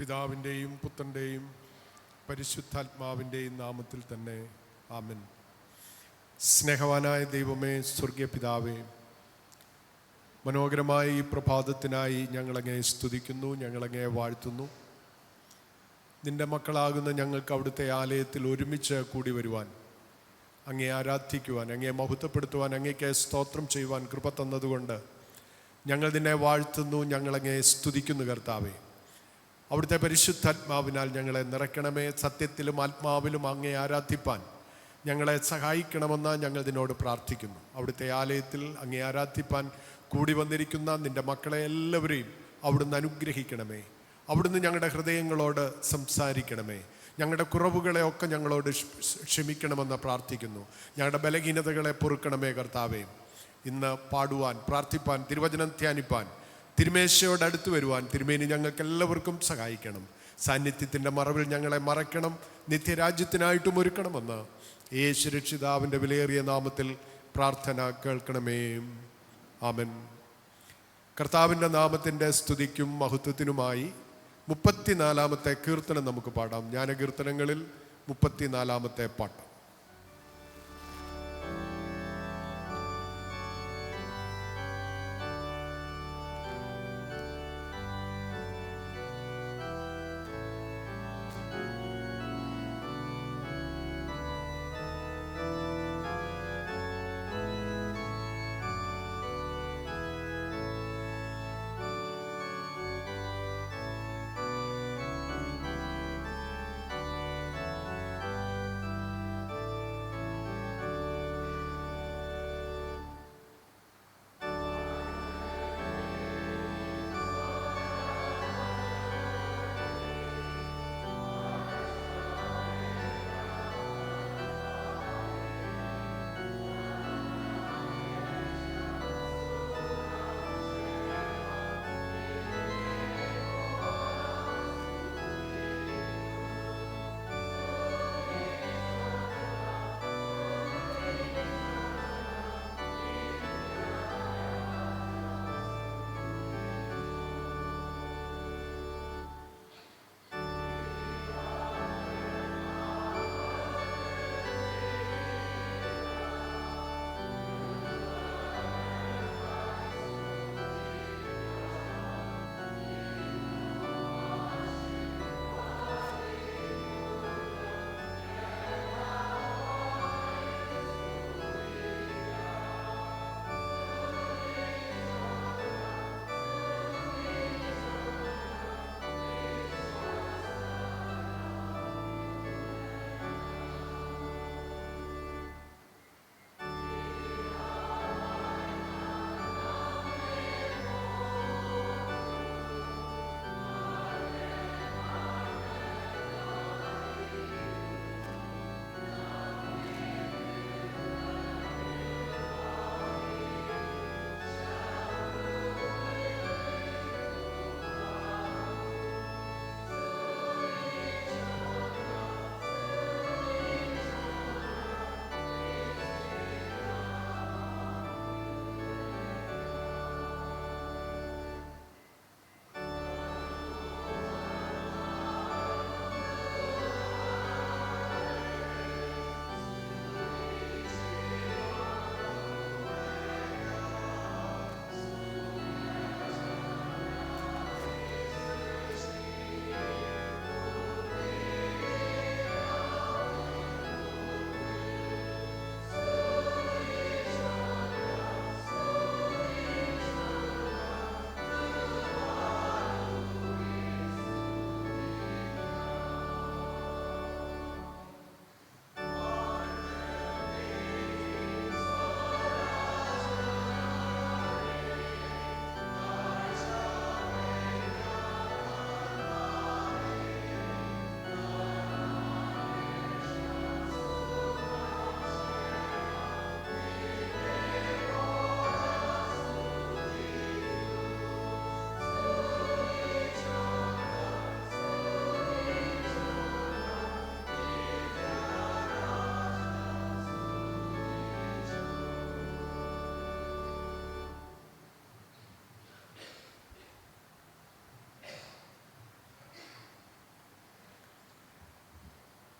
പിതാവിൻ്റെയും പുത്രൻ്റെയും പരിശുദ്ധാത്മാവിൻ്റെയും നാമത്തിൽ തന്നെ ആമേൻ. സ്നേഹവാനായ ദൈവമേ, സ്വർഗീയ പിതാവേ, മനോഹരമായ ഈ പ്രഭാതത്തിനായി ഞങ്ങളങ്ങേ സ്തുതിക്കുന്നു, ഞങ്ങളങ്ങേ വാഴ്ത്തുന്നു. നിൻ്റെ മക്കളാകുന്ന ഞങ്ങൾക്ക് അവിടുത്തെ ആലയത്തിൽ ഒരുമിച്ച് കൂടി വരുവാൻ, അങ്ങേ ആരാധിക്കുവാൻ, അങ്ങേ മഹത്വപ്പെടുത്തുവാൻ, അങ്ങേക്ക് സ്തോത്രം ചെയ്യുവാൻ കൃപ തന്നതുകൊണ്ട് ഞങ്ങൾ നിന്നെ വാഴ്ത്തുന്നു, ഞങ്ങളങ്ങേ സ്തുതിക്കുന്നു. കർത്താവേ, അവിടുത്തെ പരിശുദ്ധാത്മാവിനാൽ ഞങ്ങളെ നിറയ്ക്കണമേ. സത്യത്തിലും ആത്മാവിലും അങ്ങേ ആരാധിപ്പാൻ ഞങ്ങളെ സഹായിക്കണമെന്ന് ഞങ്ങൾ നിന്നോട് പ്രാർത്ഥിക്കുന്നു. അവിടുത്തെ ആലയത്തിൽ അങ്ങേ ആരാധിപ്പാൻ കൂടി വന്നിരിക്കുന്ന നിൻ്റെ മക്കളെ എല്ലാവരെയും അവിടുന്ന് അനുഗ്രഹിക്കണമേ. അവിടുന്ന് ഞങ്ങളുടെ ഹൃദയങ്ങളോട് സംസാരിക്കണമേ. ഞങ്ങളുടെ കുറവുകളെയൊക്കെ ഞങ്ങളോട് ക്ഷമിക്കണമെന്ന് പ്രാർത്ഥിക്കുന്നു. ഞങ്ങളുടെ ബലഹീനതകളെ പൊറുക്കണമേ. കർത്താവേ, ഇന്ന് പാടുവാൻ, പ്രാർത്ഥിപ്പാൻ, തിരുവചനം ധ്യാനിപ്പാൻ, തിരുമേശയോട് അടുത്ത് വരുവാൻ തിരുമേനി ഞങ്ങൾക്ക് എല്ലാവർക്കും സഹായിക്കണം. സാന്നിധ്യത്തിൻ്റെ മറവിൽ ഞങ്ങളെ മറയ്ക്കണം, നിത്യരാജ്യത്തിനായിട്ടും ഒരുക്കണമെന്ന് യേശു രക്ഷിതാവിൻ്റെ വിലയേറിയ നാമത്തിൽ പ്രാർത്ഥന കേൾക്കണമേ. ആമേൻ. കർത്താവിൻ്റെ നാമത്തിൻ്റെ സ്തുതിക്കും മഹത്വത്തിനുമായി 34-ാമത്തെ കീർത്തനം നമുക്ക് പാടാം. ജ്ഞാനകീർത്തനങ്ങളിൽ 34-ാമത്തെ പാട്ട്.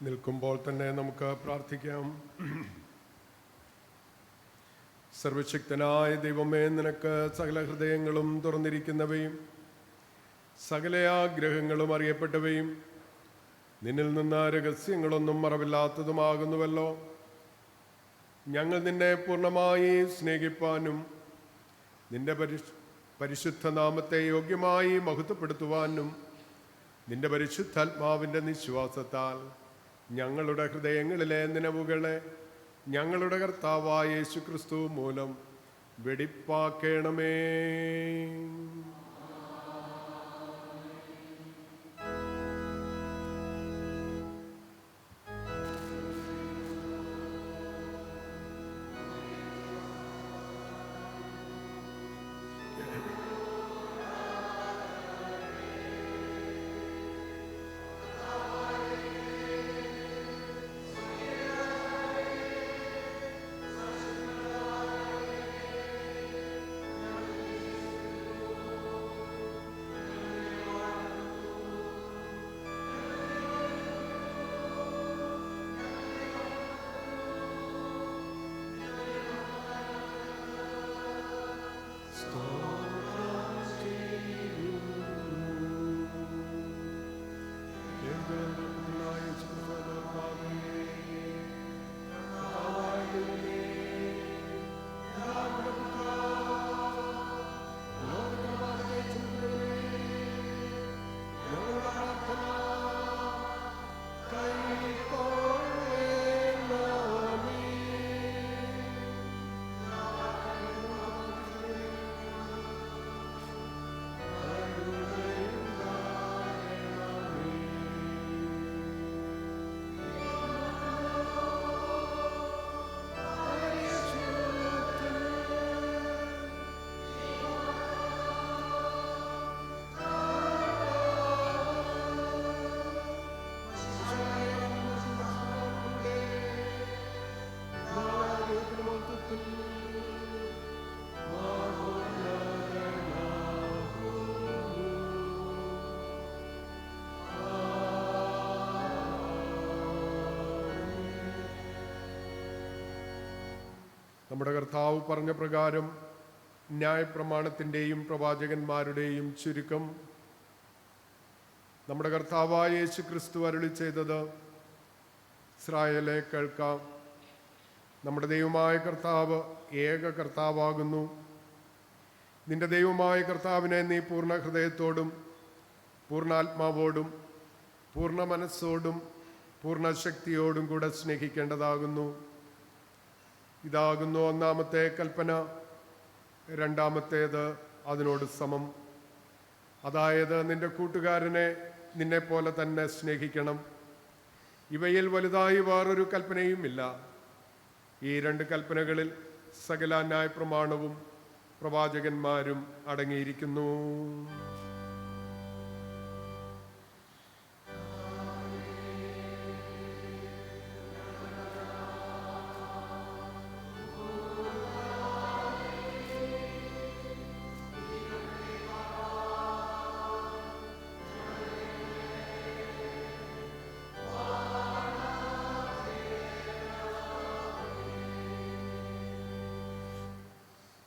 നിൽക്കുമ്പോൾ തന്നെ നമുക്ക് പ്രാർത്ഥിക്കാം. സർവശക്തനായ ദൈവമേ, നിനക്ക് സകല ഹൃദയങ്ങളും തുറന്നിരിക്കുന്നവയും സകല ആഗ്രഹങ്ങളും അറിയപ്പെട്ടവയും നിന്നിൽ നിന്ന് രഹസ്യങ്ങളൊന്നും മറവില്ലാത്തതുമാകുന്നുവല്ലോ. ഞങ്ങൾ നിന്നെ പൂർണ്ണമായി സ്നേഹിപ്പാനും നിന്റെ പരിശുദ്ധ നാമത്തെ യോഗ്യമായി മഹത്വപ്പെടുത്തുവാനും നിന്റെ പരിശുദ്ധാത്മാവിൻ്റെ നിശ്വാസത്താൽ ഞങ്ങളുടെ ഹൃദയങ്ങളിലെ നിലവുകളെ ഞങ്ങളുടെ കർത്താവായ യേശുക്രിസ്തു മൂലം വെടിപ്പാക്കേണമേ. നമ്മുടെ കർത്താവ് പറഞ്ഞ പ്രകാരം ന്യായപ്രമാണത്തിൻ്റെയും പ്രവാചകന്മാരുടെയും ചുരുക്കം നമ്മുടെ കർത്താവായ യേശു ക്രിസ്തു അരുളി ചെയ്തത് ഇസ്രായേലേ കേൾക്കാം. നമ്മുടെ ദൈവമായ കർത്താവ് ഏക കർത്താവാകുന്നു. നിന്റെ ദൈവമായ കർത്താവിനെ നീ പൂർണ്ണ ഹൃദയത്തോടും പൂർണ്ണാത്മാവോടും പൂർണ്ണ മനസ്സോടും പൂർണ്ണ ശക്തിയോടും കൂടെ സ്നേഹിക്കേണ്ടതാകുന്നു. ഇതാകുന്നു ഒന്നാമത്തെ കൽപ്പന. രണ്ടാമത്തേത് അതിനോട് സമം. അതായത് നിന്റെ കൂട്ടുകാരനെ നിന്നെപ്പോലെ തന്നെ സ്നേഹിക്കണം. ഇവയിൽ വലുതായി വേറൊരു കൽപ്പനയുമില്ല. ഈ രണ്ട് കൽപ്പനകളിൽ സകല ന്യായപ്രമാണവും പ്രവാചകന്മാരും അടങ്ങിയിരിക്കുന്നു.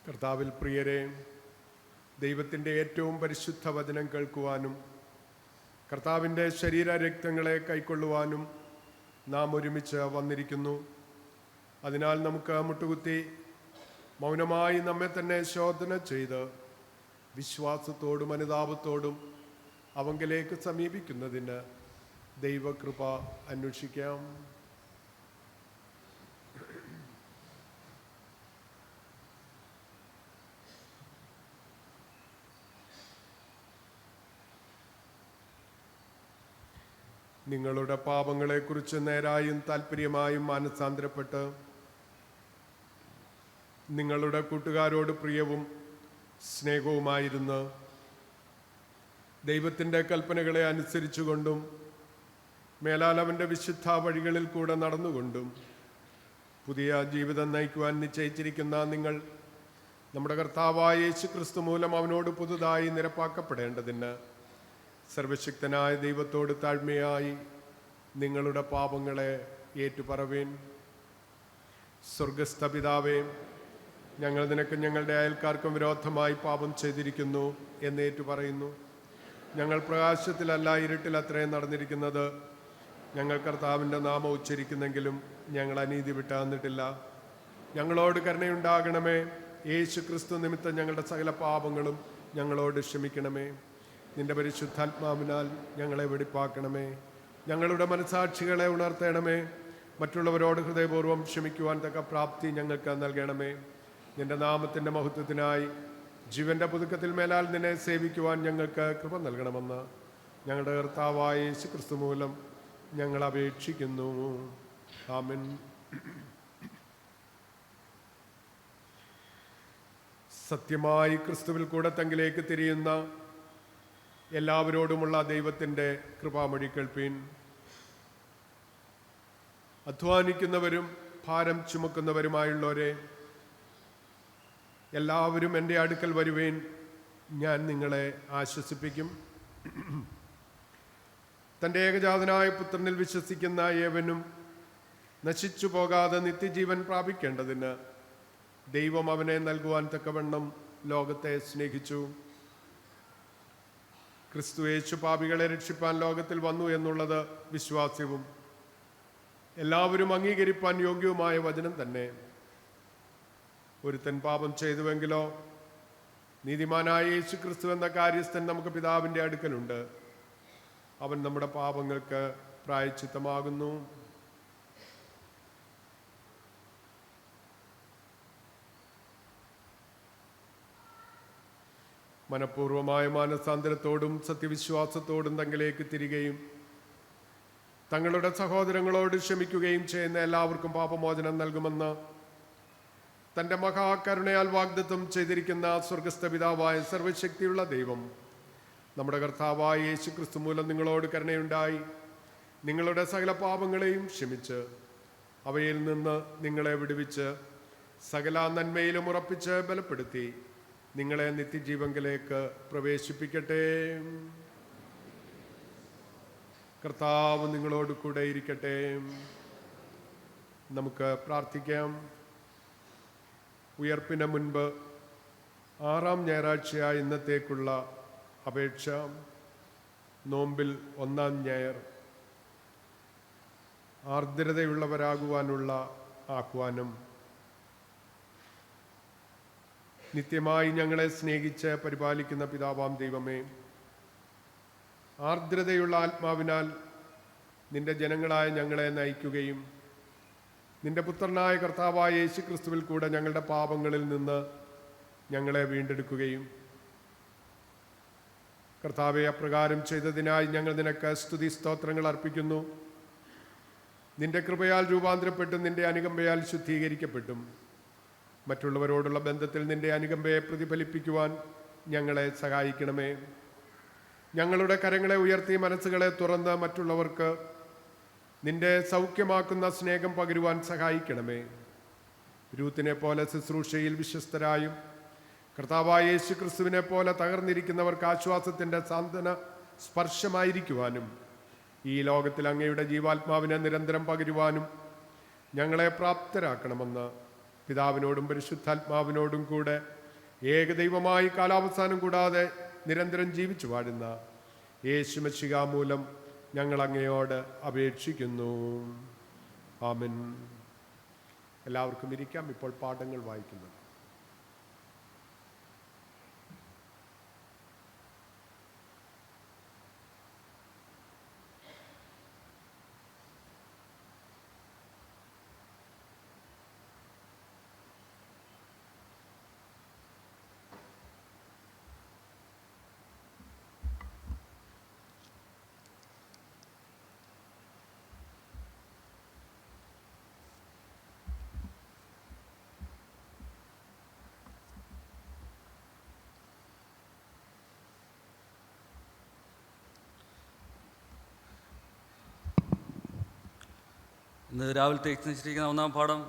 കർത്താവിൽ പ്രിയരെ, ദൈവത്തിൻ്റെ ഏറ്റവും പരിശുദ്ധ വചനം കേൾക്കുവാനും കർത്താവിൻ്റെ ശരീരരക്തങ്ങളെ കൈക്കൊള്ളുവാനും നാം ഒരുമിച്ച് വന്നിരിക്കുന്നു. അതിനാൽ നമുക്ക് മുട്ടുകുത്തി മൗനമായി നമ്മെ തന്നെ ശോധന ചെയ്ത് വിശ്വാസത്തോടും അനുതാപത്തോടും അവങ്കിലേക്ക് സമീപിക്കുന്നതിന് ദൈവകൃപ അന്വേഷിക്കാം. നിങ്ങളുടെ പാപങ്ങളെക്കുറിച്ച് നേരായും താല്പര്യമായും മാനസാന്തരപ്പെട്ട് നിങ്ങളുടെ കൂട്ടുകാരോട് പ്രിയവും സ്നേഹവുമായിരുന്ന് ദൈവത്തിൻ്റെ കൽപ്പനകളെ അനുസരിച്ചുകൊണ്ടും മേലാൽ അവൻ്റെ വിശുദ്ധ വഴികളിൽ കൂടെ നടന്നുകൊണ്ടും പുതിയ ജീവിതം നയിക്കുവാൻ നിശ്ചയിച്ചിരിക്കുന്ന നിങ്ങൾ നമ്മുടെ കർത്താവായ യേശു ക്രിസ്തു മൂലം അവനോട് പുതുതായി നിരപ്പാക്കപ്പെടേണ്ടതിന് സർവശക്തനായ ദൈവത്തോട് താഴ്മയായി നിങ്ങളുടെ പാപങ്ങളെ ഏറ്റുപറവീൻ. സ്വർഗസ്ഥ പിതാവേ, ഞങ്ങൾ നിനക്കും ഞങ്ങളുടെ അയൽക്കാർക്കും വിരോധമായി പാപം ചെയ്തിരിക്കുന്നു എന്ന് ഏറ്റുപറയുന്നു. ഞങ്ങൾ പ്രകാശത്തിലല്ല ഇരുട്ടിൽ അത്രയും നടന്നിരിക്കുന്നത്. ഞങ്ങൾ കർത്താവിൻ്റെ നാമം ഉച്ചരിക്കുന്നെങ്കിലും ഞങ്ങൾ അനീതി വിട്ടുതന്നിട്ടില്ല. ഞങ്ങളോട് കരുണയുണ്ടാകണമേ. യേശു ക്രിസ്തു നിമിത്തം ഞങ്ങളുടെ സകല പാപങ്ങളും ഞങ്ങളോട് ക്ഷമിക്കണമേ. നിന്റെ പരിശുദ്ധാത്മാവിനാൽ ഞങ്ങളെ വെടിപ്പാക്കണമേ. ഞങ്ങളുടെ മനസാക്ഷികളെ ഉണർത്തണമേ. മറ്റുള്ളവരോട് ഹൃദയപൂർവ്വം ക്ഷമിക്കുവാൻ തക്ക പ്രാപ്തി ഞങ്ങൾക്ക് നൽകണമേ. നിന്റെ നാമത്തിൻ്റെ മഹത്വത്തിനായി ജീവന്റെ പുതുക്കത്തിൽ മേലാൽ നിന്നെ സേവിക്കുവാൻ ഞങ്ങൾക്ക് കൃപ നൽകണമെന്ന് ഞങ്ങളുടെ കർത്താവായ യേശു ക്രിസ്തു മൂലം ഞങ്ങൾ അപേക്ഷിക്കുന്നു. ആമേൻ. സത്യമായി ക്രിസ്തുവിൽ കൂടെ തങ്കിലേക്ക് തിരിയുന്ന എല്ലാവരോടുമുള്ള ദൈവത്തിൻ്റെ കൃപാമൊഴി കേൾപ്പീൻ. അധ്വാനിക്കുന്നവരും ഭാരം ചുമക്കുന്നവരുമായുള്ളവരെ എല്ലാവരും എൻ്റെ അടുക്കൽ വരുവേൻ, ഞാൻ നിങ്ങളെ ആശ്വസിപ്പിക്കും. തൻ്റെ ഏകജാതനായ പുത്രനിൽ വിശ്വസിക്കുന്ന ഏവനും നശിച്ചു പോകാതെ നിത്യജീവൻ പ്രാപിക്കേണ്ടതിന് ദൈവം അവനെ നൽകുവാൻ തക്കവണ്ണം ലോകത്തെ സ്നേഹിച്ചു. ക്രിസ്തു യേശു പാപികളെ രക്ഷിപ്പാൻ ലോകത്തിൽ വന്നു എന്നുള്ളത് വിശ്വാസ്യവും എല്ലാവരും അംഗീകരിപ്പാൻ യോഗ്യവുമായ വചനം തന്നെ. ഒരുത്തൻ പാപം ചെയ്തുവെങ്കിലോ നീതിമാനായ യേശു ക്രിസ്തു എന്ന കാര്യസ്ഥൻ നമുക്ക് പിതാവിൻ്റെ അടുക്കലുണ്ട്. അവൻ നമ്മുടെ പാപങ്ങൾക്ക് പ്രായശ്ചിത്തമാകുന്നു. മനഃപൂർവമായ മാനസാന്തരത്തോടും സത്യവിശ്വാസത്തോടും തങ്ങളിലേക്ക് തിരികെയും തങ്ങളുടെ സഹോദരങ്ങളോട് ക്ഷമിക്കുകയും ചെയ്യുന്ന എല്ലാവർക്കും പാപമോചനം നൽകുമെന്ന് തൻ്റെ മഹാകരുണയാൽ വാഗ്ദത്തം ചെയ്തിരിക്കുന്ന സ്വർഗസ്ഥ പിതാവായ സർവശക്തിയുള്ള ദൈവം നമ്മുടെ കർത്താവായ യേശു ക്രിസ്തു മൂലം നിങ്ങളോട് കരുണയുണ്ടായി നിങ്ങളുടെ സകല പാപങ്ങളെയും ക്ഷമിച്ച് അവയിൽ നിന്ന് നിങ്ങളെ വിടുവിച്ച് സകല നന്മയിലും ഉറപ്പിച്ച് ബലപ്പെടുത്തി നിങ്ങളെ നിത്യജീവങ്കിലേക്ക് പ്രവേശിപ്പിക്കട്ടെ. കർത്താവ് നിങ്ങളോട് കൂടെ ഇരിക്കട്ടെ. നമുക്ക് പ്രാർത്ഥിക്കാം. ഉയർപ്പിന് മുൻപ് 6-ാം ഞായറാഴ്ചയായ ഇന്നത്തേക്കുള്ള അപേക്ഷ. നോമ്പിൽ 1-ാം ഞായർ. ആർദ്രതയുള്ളവരാകുവാനുള്ള ആഹ്വാനം. നിത്യമായി ഞങ്ങളെ സ്നേഹിച്ച് പരിപാലിക്കുന്ന പിതാവാം ദൈവമേ, ആർദ്രതയുള്ള ആത്മാവിനാൽ നിന്റെ ജനങ്ങളായ ഞങ്ങളെ നയിക്കുകയും നിന്റെ പുത്രനായ കർത്താവായ യേശു ക്രിസ്തുവിൽ കൂടെ ഞങ്ങളുടെ പാപങ്ങളിൽ നിന്ന് ഞങ്ങളെ വീണ്ടെടുക്കുകയും കർത്താവെ അപ്രകാരം ചെയ്തതിനായി ഞങ്ങൾ നിനക്ക് സ്തുതി സ്തോത്രങ്ങൾ അർപ്പിക്കുന്നു. നിന്റെ കൃപയാൽ രൂപാന്തരപ്പെട്ടും നിന്റെ അനുകമ്പയാൽ ശുദ്ധീകരിക്കപ്പെട്ടും മറ്റുള്ളവരോടുള്ള ബന്ധത്തിൽ നിന്റെ അനുകമ്പയെ പ്രതിഫലിപ്പിക്കുവാൻ ഞങ്ങളെ സഹായിക്കണമേ. ഞങ്ങളുടെ കരങ്ങളെ ഉയർത്തി മനസ്സുകളെ തുറന്ന് മറ്റുള്ളവർക്ക് നിന്റെ സൗഖ്യമാക്കുന്ന സ്നേഹം പകരുവാൻ സഹായിക്കണമേ. രൂത്തിനെ പോലെ ശുശ്രൂഷയിൽ വിശ്വസ്തരായും കർത്താവായ യേശു ക്രിസ്തുവിനെ പോലെ തകർന്നിരിക്കുന്നവർക്ക് ആശ്വാസത്തിൻ്റെ സാന്ത്വന സ്പർശമായിരിക്കുവാനും ഈ ലോകത്തിൽ അങ്ങയുടെ ജീവാത്മാവിനെ നിരന്തരം പകരുവാനും ഞങ്ങളെ പ്രാപ്തരാക്കണമെന്ന് പിതാവിനോടും പരിശുദ്ധാത്മാവിനോടും കൂടെ ഏകദൈവമായി കാലാവസാനം കൂടാതെ നിരന്തരം ജീവിച്ചു വാഴുന്ന യേശു മിശിഹാ മൂലം ഞങ്ങൾ അങ്ങയോട് അപേക്ഷിക്കുന്നു. ആമേൻ. എല്ലാവർക്കും ഇരിക്കാം. ഇപ്പോൾ പാഠങ്ങൾ വായിക്കുന്നത്. ഇന്ന് രാവിലത്തെ നിശ്ചയിച്ചിരിക്കുന്ന 1-ാം പാഠം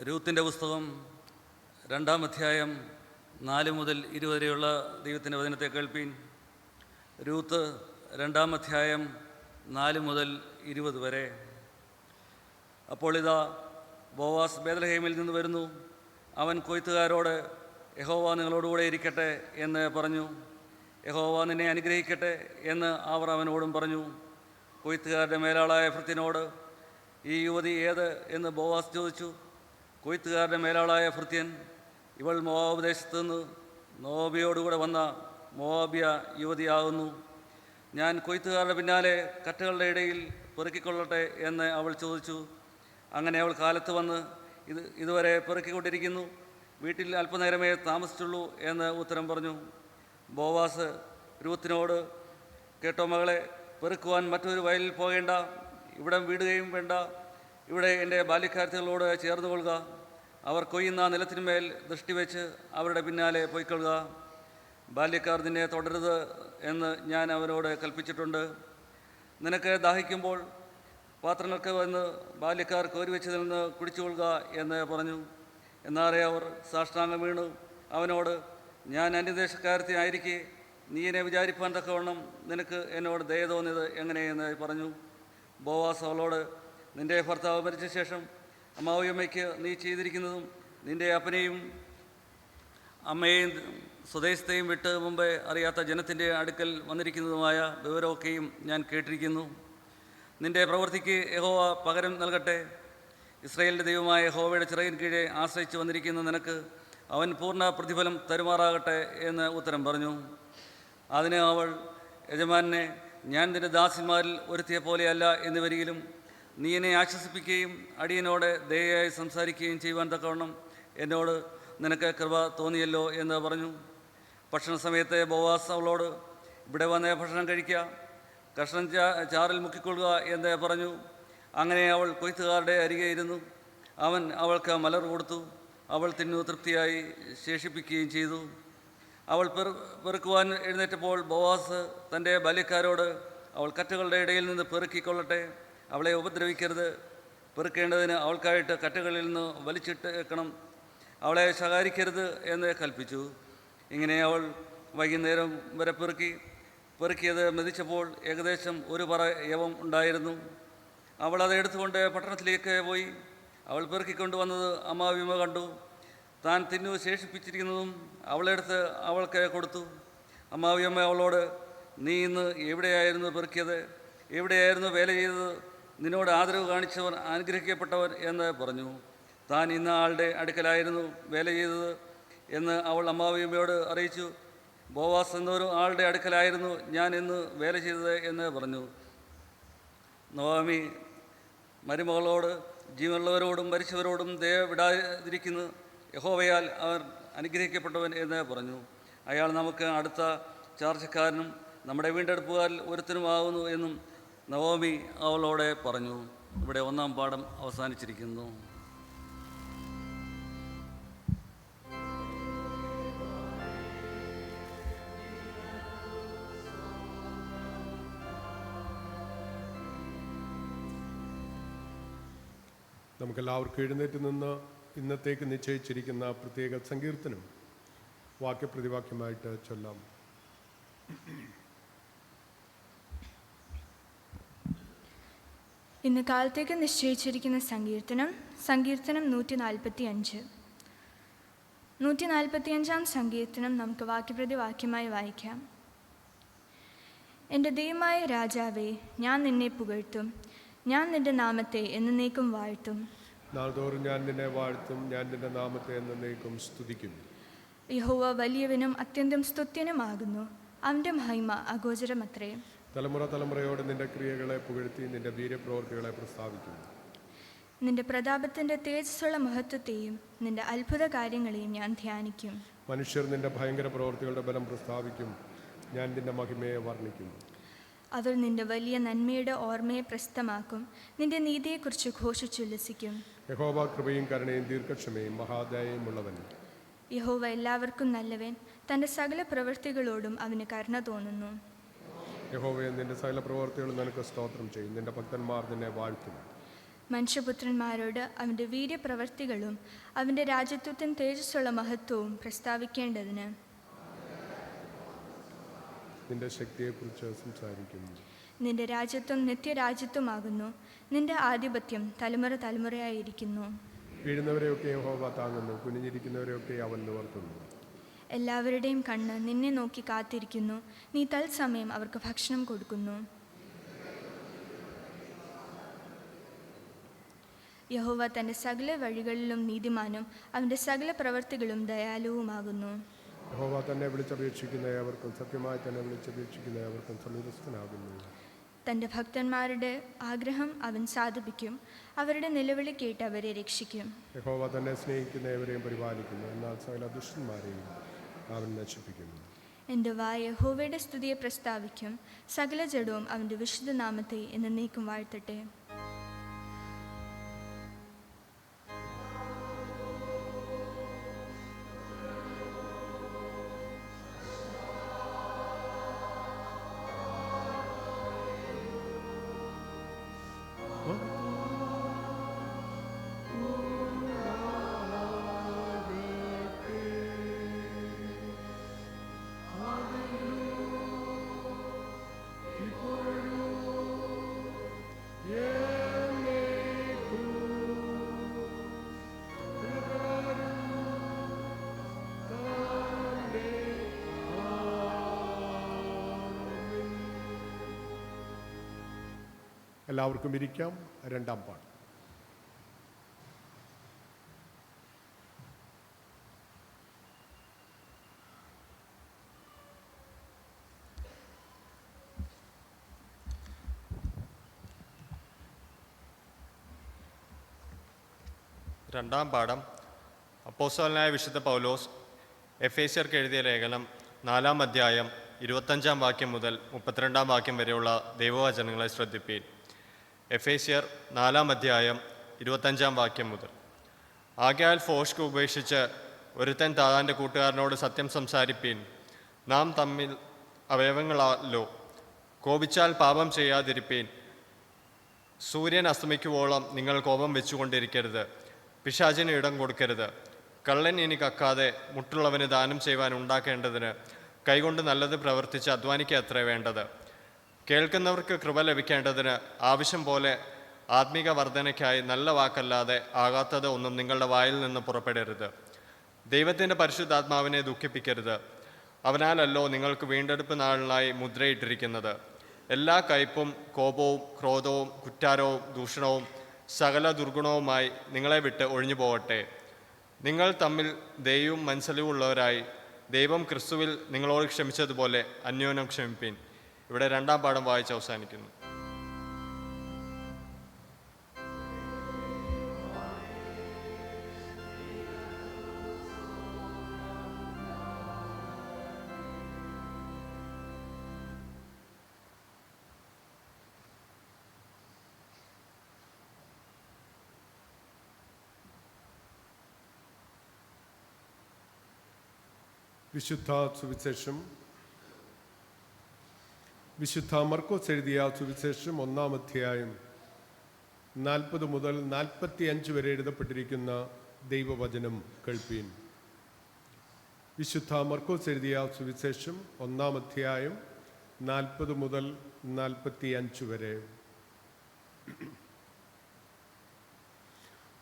രൂത്തിൻ്റെ പുസ്തകം 2-ാം അധ്യായം 4 മുതൽ 20 വരെയുള്ള ദൈവത്തിൻ്റെ വചനത്തെ കേൾപ്പീൻ. രൂത്ത് 2-ാം അധ്യായം 4 മുതൽ 20 വരെ. അപ്പോൾ ഇതാ ബോവാസ് ബേത്ലഹേമിൽ നിന്ന് വരുന്നു. അവൻ കൊയ്ത്തുകാരോട്, യഹോവ നിങ്ങളോടുകൂടെ ഇരിക്കട്ടെ എന്ന് പറഞ്ഞു. യഹോവ നിന്നെ അനുഗ്രഹിക്കട്ടെ എന്ന് അവർ അവനോടും പറഞ്ഞു. കൊയ്ത്തുകാരുടെ മേലാളായ ഭൃത്യനോട്, ഈ യുവതി ഏത് എന്ന് ബോവാസ് ചോദിച്ചു. കൊയ്ത്തുകാരുടെ മേലാളായ ഭൃത്യൻ, ഇവൾ മോവാബ് ദേശത്തു നിന്ന് നോബിയോടുകൂടെ വന്ന മോവാബ്യ യുവതിയാകുന്നു. ഞാൻ കൊയ്ത്തുകാരുടെ പിന്നാലെ കറ്റകളുടെ ഇടയിൽ പെറുക്കിക്കൊള്ളട്ടെ എന്ന് അവൾ ചോദിച്ചു. അങ്ങനെ അവൾ കാലത്ത് വന്ന് ഇതുവരെ പെറുക്കിക്കൊണ്ടിരിക്കുന്നു. വീട്ടിൽ അല്പനേരമേ താമസിച്ചുള്ളൂ എന്ന് ഉത്തരം പറഞ്ഞു. ബോവാസ് രൂത്തിനോട്, കേട്ടോ മകളെ, പെറുക്കുവാൻ മറ്റൊരു വയലിൽ പോകേണ്ട, ഇവിടം വിടുകയും വേണ്ട. ഇവിടെ എൻ്റെ ബാല്യക്കാരത്തികളോട് ചേർന്ന് കൊള്ളുക. അവർ കൊയ്യുന്ന നിലത്തിന്മേൽ ദൃഷ്ടി വെച്ച് അവരുടെ പിന്നാലെ പോയിക്കൊള്ളുക. ബാല്യക്കാർ നിന്നെ തുടരുത് എന്ന് ഞാൻ അവനോട് കൽപ്പിച്ചിട്ടുണ്ട്. നിനക്ക് ദാഹിക്കുമ്പോൾ പാത്രങ്ങൾക്ക് വന്ന് ബാല്യക്കാർ കോരിവെച്ചതിൽ നിന്ന് കുടിച്ചുകൊള്ളുക എന്ന് പറഞ്ഞു. എന്നാറേ അവർ സാഷ്ടാംഗം വീണു അവനോട്, ഞാൻ അന്യദേശക്കാരത്തി ആയിരിക്കെ നീ എന്നെ വിചാരിപ്പാൻ തക്കവണ്ണം നിനക്ക് എന്നോട് ദയ തോന്നിയത് എങ്ങനെയെന്ന് പറഞ്ഞു. ബോവാസ് അവളോട്, നിൻ്റെ ഭർത്താവ് മരിച്ച ശേഷം അമ്മാവിയമ്മയ്ക്ക് നീ ചെയ്തിരിക്കുന്നതും നിൻ്റെ അപ്പനെയും അമ്മയെയും സ്വദേശത്തെയും വിട്ട് മുമ്പേ അറിയാത്ത ജനത്തിൻ്റെ അടുക്കൽ വന്നിരിക്കുന്നതുമായ വിവരമൊക്കെയും ഞാൻ കേട്ടിരിക്കുന്നു. നിൻ്റെ പ്രവൃത്തിക്ക് യഹോവ പകരം നൽകട്ടെ. ഇസ്രായേലിൻ്റെ ദൈവമായ യഹോവയുടെ ചിറകിൻ കീഴെ ആശ്രയിച്ച് വന്നിരിക്കുന്ന നിനക്ക് അവൻ പൂർണ്ണ പ്രതിഫലം തരുമാറാകട്ടെ എന്ന് ഉത്തരം പറഞ്ഞു. അതിന് അവൾ, യജമാനെ, ഞാൻ നിൻ്റെ ദാസിമാരിൽ ഒരുത്തിയെ പോലെയല്ല എന്ന് വരികിലും നീ എന്നെ ആശ്വസിപ്പിക്കുകയും അടിയനോട് ദയയായി സംസാരിക്കുകയും ചെയ്യുവാൻ തക്കവണ്ണം എന്നോട് നിനക്ക് കൃപ തോന്നിയല്ലോ എന്ന് പറഞ്ഞു. ഭക്ഷണ സമയത്തെ ബോവാസ് അവളോട്, ഇവിടെ വന്ന് ഭക്ഷണം കഴിക്കുക, കഷ്ണം ചാറിൽ മുക്കിക്കൊള്ളുക എന്ന് പറഞ്ഞു. അങ്ങനെ അവൾ കൊയ്ത്തുകാരുടെ അരികെ ഇരുന്നു. അവൻ അവൾക്ക് മലർ കൊടുത്തു. അവൾ തിന്നു തൃപ്തിയായി ശേഷിപ്പിക്കുകയും ചെയ്തു. അവൾ പെറുക്കുവാൻ എഴുന്നേറ്റപ്പോൾ ബോവാസ് തൻ്റെ ബാല്യക്കാരോട്, അവൾ കറ്റകളുടെ ഇടയിൽ നിന്ന് പെറുക്കിക്കൊള്ളട്ടെ, അവളെ ഉപദ്രവിക്കരുത്. പെറുക്കേണ്ടതിന് അവൾക്കായിട്ട് കറ്റകളിൽ നിന്ന് വലിച്ചിട്ടേക്കണം, അവളെ ശകാരിക്കരുത് എന്ന് കൽപ്പിച്ചു. ഇങ്ങനെ അവൾ വൈകുന്നേരം വരെ പെറുക്കിയത് മെതിച്ചപ്പോൾ ഏകദേശം 1 പറ യവം ഉണ്ടായിരുന്നു. അവൾ അത് എടുത്തുകൊണ്ട് പട്ടണത്തിലേക്ക് പോയി. അവൾ പെറുക്കിക്കൊണ്ടുവന്നത് അമ്മാവിയമ്മ കണ്ടു. താൻ തിന്നു ശേഷിപ്പിച്ചിരിക്കുന്നതും അവളെടുത്ത് അവൾക്ക് കൊടുത്തു. അമ്മാവിയമ്മ അവളോട്, നീ ഇന്ന് എവിടെയായിരുന്നു പെറുക്കിയത്? എവിടെയായിരുന്നു വേല ചെയ്തത്? നിന്നോട് ആദരവ് കാണിച്ചവൻ അനുഗ്രഹിക്കപ്പെട്ടവൻ എന്ന് പറഞ്ഞു. താൻ ഇന്ന ആളുടെ അടുക്കലായിരുന്നു വേല ചെയ്തത് എന്ന് അവൾ അമ്മാവിയമ്മയോട് അറിയിച്ചു. ബോവാസ് എന്നൊരു ആളുടെ അടുക്കലായിരുന്നു ഞാൻ ഇന്ന് വേല ചെയ്തത് എന്ന് പറഞ്ഞു. നൊവൊമി മരുമകളോട്, ജീവനുള്ളവരോടും മരിച്ചവരോടും ദയ വിടാതിരിക്കുന്നു, യഹോവയാൽ അവർ അനുഗ്രഹിക്കപ്പെട്ടവൻ എന്ന് പറഞ്ഞു. അയാൾ നമുക്ക് അടുത്ത ചാർച്ചക്കാരനും നമ്മുടെ വീണ്ടെടുപ്പുകാരിൽ ഒരുത്തനുമാകുന്നു എന്നും നൊവൊമി അവളോട് പറഞ്ഞു. ഇവിടെ 1-ാം പാഠം അവസാനിച്ചിരിക്കുന്നു. നമുക്കെല്ലാവർക്കും എഴുന്നേറ്റ് നിന്ന് ഇന്നത്തേക്ക് നിശ്ചയിച്ചിരിക്കുന്ന പ്രത്യേക സങ്കീർത്തനം വാക്യപ്രതിവാക്യമായിട്ട് ചൊല്ലാം. ഇന്ന് കാലത്തേക്ക് നിശ്ചയിച്ചിരിക്കുന്ന സങ്കീർത്തനം 145. 145-ാം സങ്കീർത്തനം നമുക്ക് വാക്യപ്രതിവാക്യമായി വായിക്കാം. എൻ്റെ ദൈവമായ രാജാവേ, ഞാൻ നിന്നെ പുകഴ്ത്തും, ഞാൻ നിന്റെ നാമത്തെ എന്നേക്കും വാഴ്ത്തും. നാൾതോറും ഞാൻ നിന്നെ വാഴ്ത്തും, ഞാൻ നിന്റെ നാമത്തെ എന്നേക്കും സ്തുതിക്കും. യഹോവ വലിയവനും അത്യന്തം സ്തുത്യനുമാകുന്നു, അവൻ്റെ മഹിമ അഗോചരമത്രേ. തലമുറ തലമുറയോട് നിന്റെ ക്രിയകളെ പുകഴ്ത്തി നിന്റെ വീര്യപ്രവൃത്തികളെ പ്രസ്താവിക്കും. നിന്റെ പ്രതാപത്തിൻ്റെ തേജസ്സുള്ള മഹത്വത്തെയും നിന്റെ അത്ഭുത കാര്യങ്ങളെയും ഞാൻ ധ്യാനിക്കും. മനുഷ്യർ നിന്റെ ഭയങ്കര പ്രവൃത്തികളുടെ ബലം പ്രസ്താവിക്കും, ഞാൻ നിന്റെ മഹിമയെ വർണ്ണിക്കും. അവർ നിന്റെ വലിയ നന്മയുടെ ഓർമ്മയെ പ്രസ്തമാക്കും, നിന്റെ നീതിയെക്കുറിച്ച് ഘോഷിച്ചുല്ലസിക്കും. യഹോവ കൃപയും കരുണയും ദീർഘക്ഷമയും മഹാദയയും ഉള്ളവൻ. യഹോവ എല്ലാവർക്കും നല്ലവൻ, തൻ്റെ സകല പ്രവൃത്തികളോടും അവന് കരുണ തോന്നുന്നു. യഹോവയെ നിന്റെ സകല പ്രവൃത്തികളും നിനക്ക് സ്തോത്രം ചെയ്യും, നിന്റെ ഭക്തന്മാർ നിന്നെ വാഴ്ത്തും. മനുഷ്യപുത്രന്മാരോട് അവൻ്റെ വീര്യപ്രവൃത്തികളും അവൻ്റെ രാജ്യത്വത്തിന് തേജസ്സുള്ള മഹത്വവും പ്രസ്താവിക്കേണ്ടതിന് നിന്റെ ശക്തിയെക്കുറിച്ച് സംസാരിക്കുന്നു. നിന്റെ രാജ്യത്വം നിത്യരാജ്യത്വമാകുന്നു. നിന്റെ ആധിപത്യം തലമുറ തലമുറയായിരിക്കുന്നു. വീഴുന്നവരെയൊക്കെ യഹോവ താങ്ങുന്നു, കുനിഞ്ഞിരിക്കുന്നവരെയൊക്കെ അവൻ നിവർത്തുന്നു. എല്ലാവരുടെയും കണ്ണ് നിന്നെ നോക്കി കാത്തിരിക്കുന്നു. നീ തത്സമയം അവർക്ക് ഭക്ഷണം കൊടുക്കുന്നു. യഹോവ തൻ്റെ സകല വഴികളിലും നീതിമാനും അവൻ്റെ സകല പ്രവൃത്തികളും ദയാലുവുമാകുന്നു. യഹോവ തന്നെ വിളിച്ചപേക്ഷിക്കുന്ന ഏവർക്കും, സത്യമായി തന്നെ വിളിച്ചപേക്ഷിക്കുന്ന ഏവർക്കും സമീപസ്ഥനാകുന്നു. തൻ്റെ ഭക്തന്മാരുടെ ആഗ്രഹം അവൻ സാധിപ്പിക്കും. അവരുടെ നിലവിളി കേട്ട് അവരെ രക്ഷിക്കും. യഹോവ തന്നെ സ്നേഹിക്കുന്ന ഏവരെയും പരിപാലിക്കുന്നു, എന്നാൽ സകല ദുഷ്ടന്മാരെയും അവൻ നശിപ്പിക്കുന്നു. എൻ്റെ വായ യഹോവയുടെ സ്തുതിയെ പ്രസ്താവിക്കും. സകല ജഡവും അവൻ്റെ വിശുദ്ധ നാമത്തെ എന്നേക്കും വാഴ്ത്തട്ടെ. എല്ലാവർക്കും ഇരിക്കാം. രണ്ടാം പാഠം. രണ്ടാം പാഠം. അപ്പോസ്തലനായ വിശുദ്ധ പൗലോസ് എഫേസ്യർക്ക് എഴുതിയ ലേഖനം 4-ാം അധ്യായം 25-ാം വാക്യം മുതൽ 32-ാം വാക്യം വരെയുള്ള ദൈവവചനങ്ങളെ ശ്രദ്ധിപ്പീൻ. എഫേസ്യർ 4-ാം അധ്യായം 25-ാം വാക്യം മുതൽ. ആകയാൽ ഫോഷ്ക് ഉപേക്ഷിച്ച് ഒരുത്തൻ താതാൻ്റെ കൂട്ടുകാരനോട് സത്യം സംസാരിപ്പീൻ. നാം തമ്മിൽ അവയവങ്ങളല്ലോ, കോപിച്ചാൽ പാപം ചെയ്യാതിരിപ്പീൻ. സൂര്യൻ അസ്തമിക്കുവോളം നിങ്ങൾ കോപം വെച്ചുകൊണ്ടിരിക്കരുത്, പിശാചിന് ഇടം കൊടുക്കരുത്. കള്ളൻ ഇനി കക്കാതെ മുട്ടുള്ളവന് ദാനം ചെയ്യുവാൻ ഉണ്ടാക്കേണ്ടതിന് കൈകൊണ്ട് നല്ലത് പ്രവർത്തിച്ച് അധ്വാനിക്കുക അത്രേ വേണ്ടത്. കേൾക്കുന്നവർക്ക് കൃപ ലഭിക്കേണ്ടതിന് ആവശ്യം പോലെ ആത്മീക വർധനയ്ക്കായി നല്ല വാക്കല്ലാതെ ആകാത്തത് ഒന്നും നിങ്ങളുടെ വായിൽ നിന്ന് പുറപ്പെടരുത്. ദൈവത്തിൻ്റെ പരിശുദ്ധാത്മാവിനെ ദുഃഖിപ്പിക്കരുത്. അവനാലല്ലോ നിങ്ങൾക്ക് വീണ്ടെടുപ്പ് നാളിനായി മുദ്രയിട്ടിരിക്കുന്നത്. എല്ലാ കയ്പും കോപവും ക്രോധവും കുറ്റാരവും ദൂഷണവും സകല ദുർഗുണവുമായി നിങ്ങളെ വിട്ട് ഒഴിഞ്ഞു പോകട്ടെ. നിങ്ങൾ തമ്മിൽ ദയവും മനസ്സലിവുള്ളവരായി ദൈവം ക്രിസ്തുവിൽ നിങ്ങളോട് ക്ഷമിച്ചതുപോലെ അന്യോന്യം ക്ഷമിപ്പീൻ. ഇവിടെ രണ്ടാം പാഠം വായിച്ച് അവസാനിക്കുന്നു. വിശുദ്ധ സുവിശേഷം വിശുദ്ധ മർക്കോസ് എഴുതിയ സുവിശേഷം 1-ാം അധ്യായം 40 മുതൽ 45 വരെ എഴുതപ്പെട്ടിരിക്കുന്ന ദൈവവചനം കേൾപ്പീൻ. വിശുദ്ധ മർക്കോസ് എഴുതിയ സുവിശേഷം 1-ാം അധ്യായം 40 മുതൽ 45 വരെ.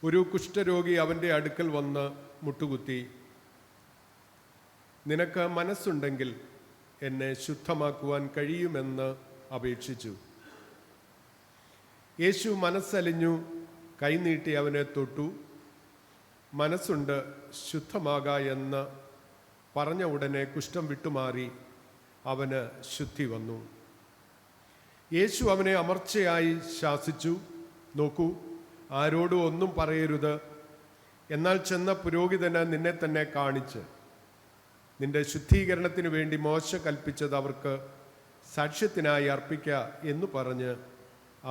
ഒരു കുഷ്ഠരോഗി അവൻ്റെ അടുക്കൽ വന്ന് മുട്ടുകുത്തി, നിനക്ക് മനസ്സുണ്ടെങ്കിൽ എന്നെ ശുദ്ധമാക്കുവാൻ കഴിയുമെന്ന് അപേക്ഷിച്ചു. യേശു മനസ്സലിഞ്ഞു കൈനീട്ടി അവനെ തൊട്ടു. മനസ്സുണ്ട്, ശുദ്ധമാക എന്ന് പറഞ്ഞ ഉടനെ കുഷ്ഠം വിട്ടുമാറി അവന് ശുദ്ധി വന്നു. യേശു അവനെ അമർച്ചയായി ശാസിച്ചു, നോക്കൂ, ആരോടും ഒന്നും പറയരുത്. എന്നാൽ ചെന്ന പുരോഹിതന് നിന്നെ തന്നെ കാണിച്ച് നിന്റെ ശുദ്ധീകരണത്തിന് വേണ്ടി മോശ കൽപ്പിച്ചത് അവർക്ക് സാക്ഷ്യത്തിനായി അർപ്പിക്കുക എന്ന് പറഞ്ഞ്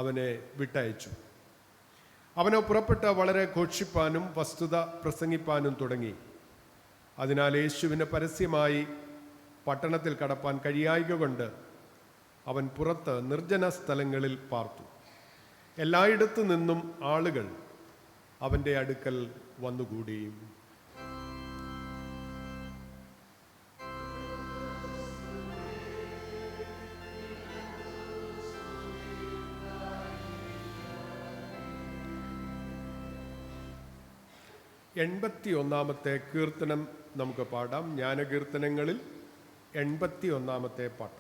അവനെ വിട്ടയച്ചു. അവനെ പുറപ്പെട്ട് വളരെ ഘോഷിപ്പാനും വസ്തുത പ്രസംഗിപ്പാനും തുടങ്ങി. അതിനാൽ യേശുവിന് പരസ്യമായി പട്ടണത്തിൽ കടപ്പാൻ കഴിയായ്ക കൊണ്ട് അവൻ പുറത്ത് നിർജ്ജന സ്ഥലങ്ങളിൽ പാർത്തു. എല്ലായിടത്തു നിന്നും ആളുകൾ അവൻ്റെ അടുക്കൽ വന്നുകൂടി. 81 കീർത്തനം നമുക്ക് പാടാം. ജ്ഞാനകീർത്തനങ്ങളിൽ 81 പാട്ട്.